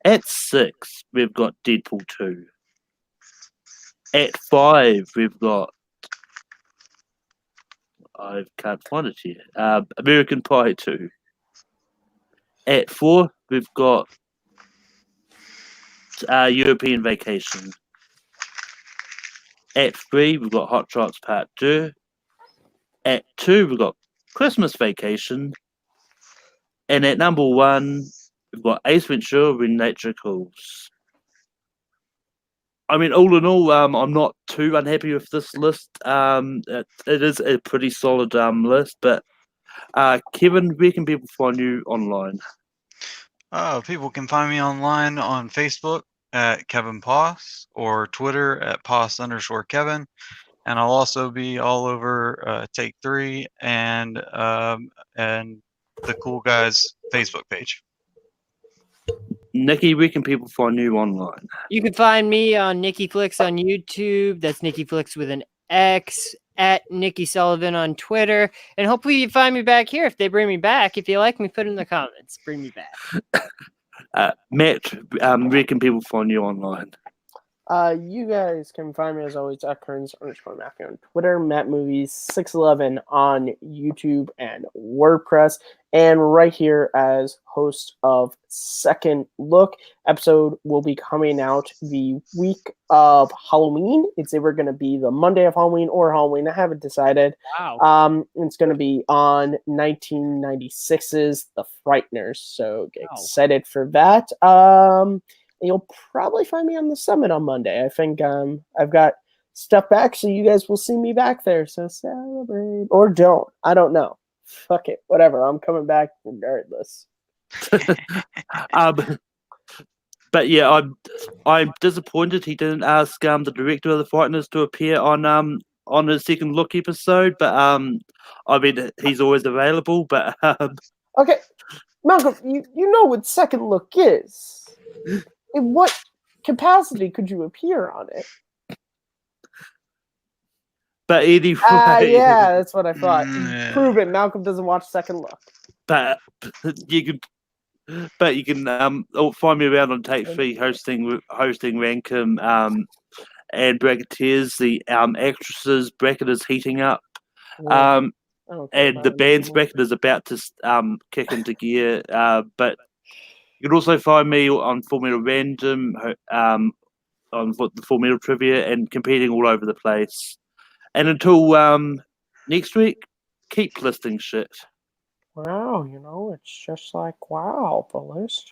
At 6 we've got Deadpool 2. At 5 we've got, I can't find it here, American Pie 2. At 4 we've got European Vacation. At 3 we've got Hot Shots Part 2. At 2 we've got Christmas Vacation. And at number 1 we've got Ace Ventura, When Nature Calls. I mean, all in all, I'm not too unhappy with this list. It is a pretty solid list, but Kevin, where can people find you online? People can find me online on Facebook at Kevin Poss or Twitter at Poss_Kevin. And I'll also be all over Take 3 and the Cool Guys Facebook page. Nikki, where can people find you online? You can find me on Nikki Flicks on YouTube. That's Nikki Flicks with an X. At Nikki Sullivan on Twitter. And hopefully you find me back here if they bring me back. If you like me, put it in the comments. Bring me back. Matt, where can people find you online? You guys can find me as always at Kearns_Matthew on Twitter, Matt Movies 611 on YouTube and WordPress, and right here as host of Second Look. Episode will be coming out the week of Halloween. It's either going to be the Monday of Halloween or Halloween. I haven't decided. Wow. It's going to be on 1996's The Frighteners, so get excited for that. You'll probably find me on the summit on Monday. I think I've got stuff back, so you guys will see me back there. So celebrate or don't. I don't know. Fuck it. Whatever. I'm coming back regardless. But yeah, I'm disappointed he didn't ask the director of the Frighteners to appear on the Second Look episode. But I mean he's always available. But Okay, Malcolm, you know what Second Look is. In what capacity could you appear on it? But anyway, yeah, that's what I thought. Yeah. Prove it. Malcolm doesn't watch Second Look. But you can find me around on Take 3 hosting Rankum and Bracketeers. The actresses bracket is heating up. And the band's bracket is about to kick into gear. But you can also find me on Full Metal Random, on the Full Metal Trivia, and competing all over the place. And until next week, keep listing shit. Wow, it's just like wow, the list.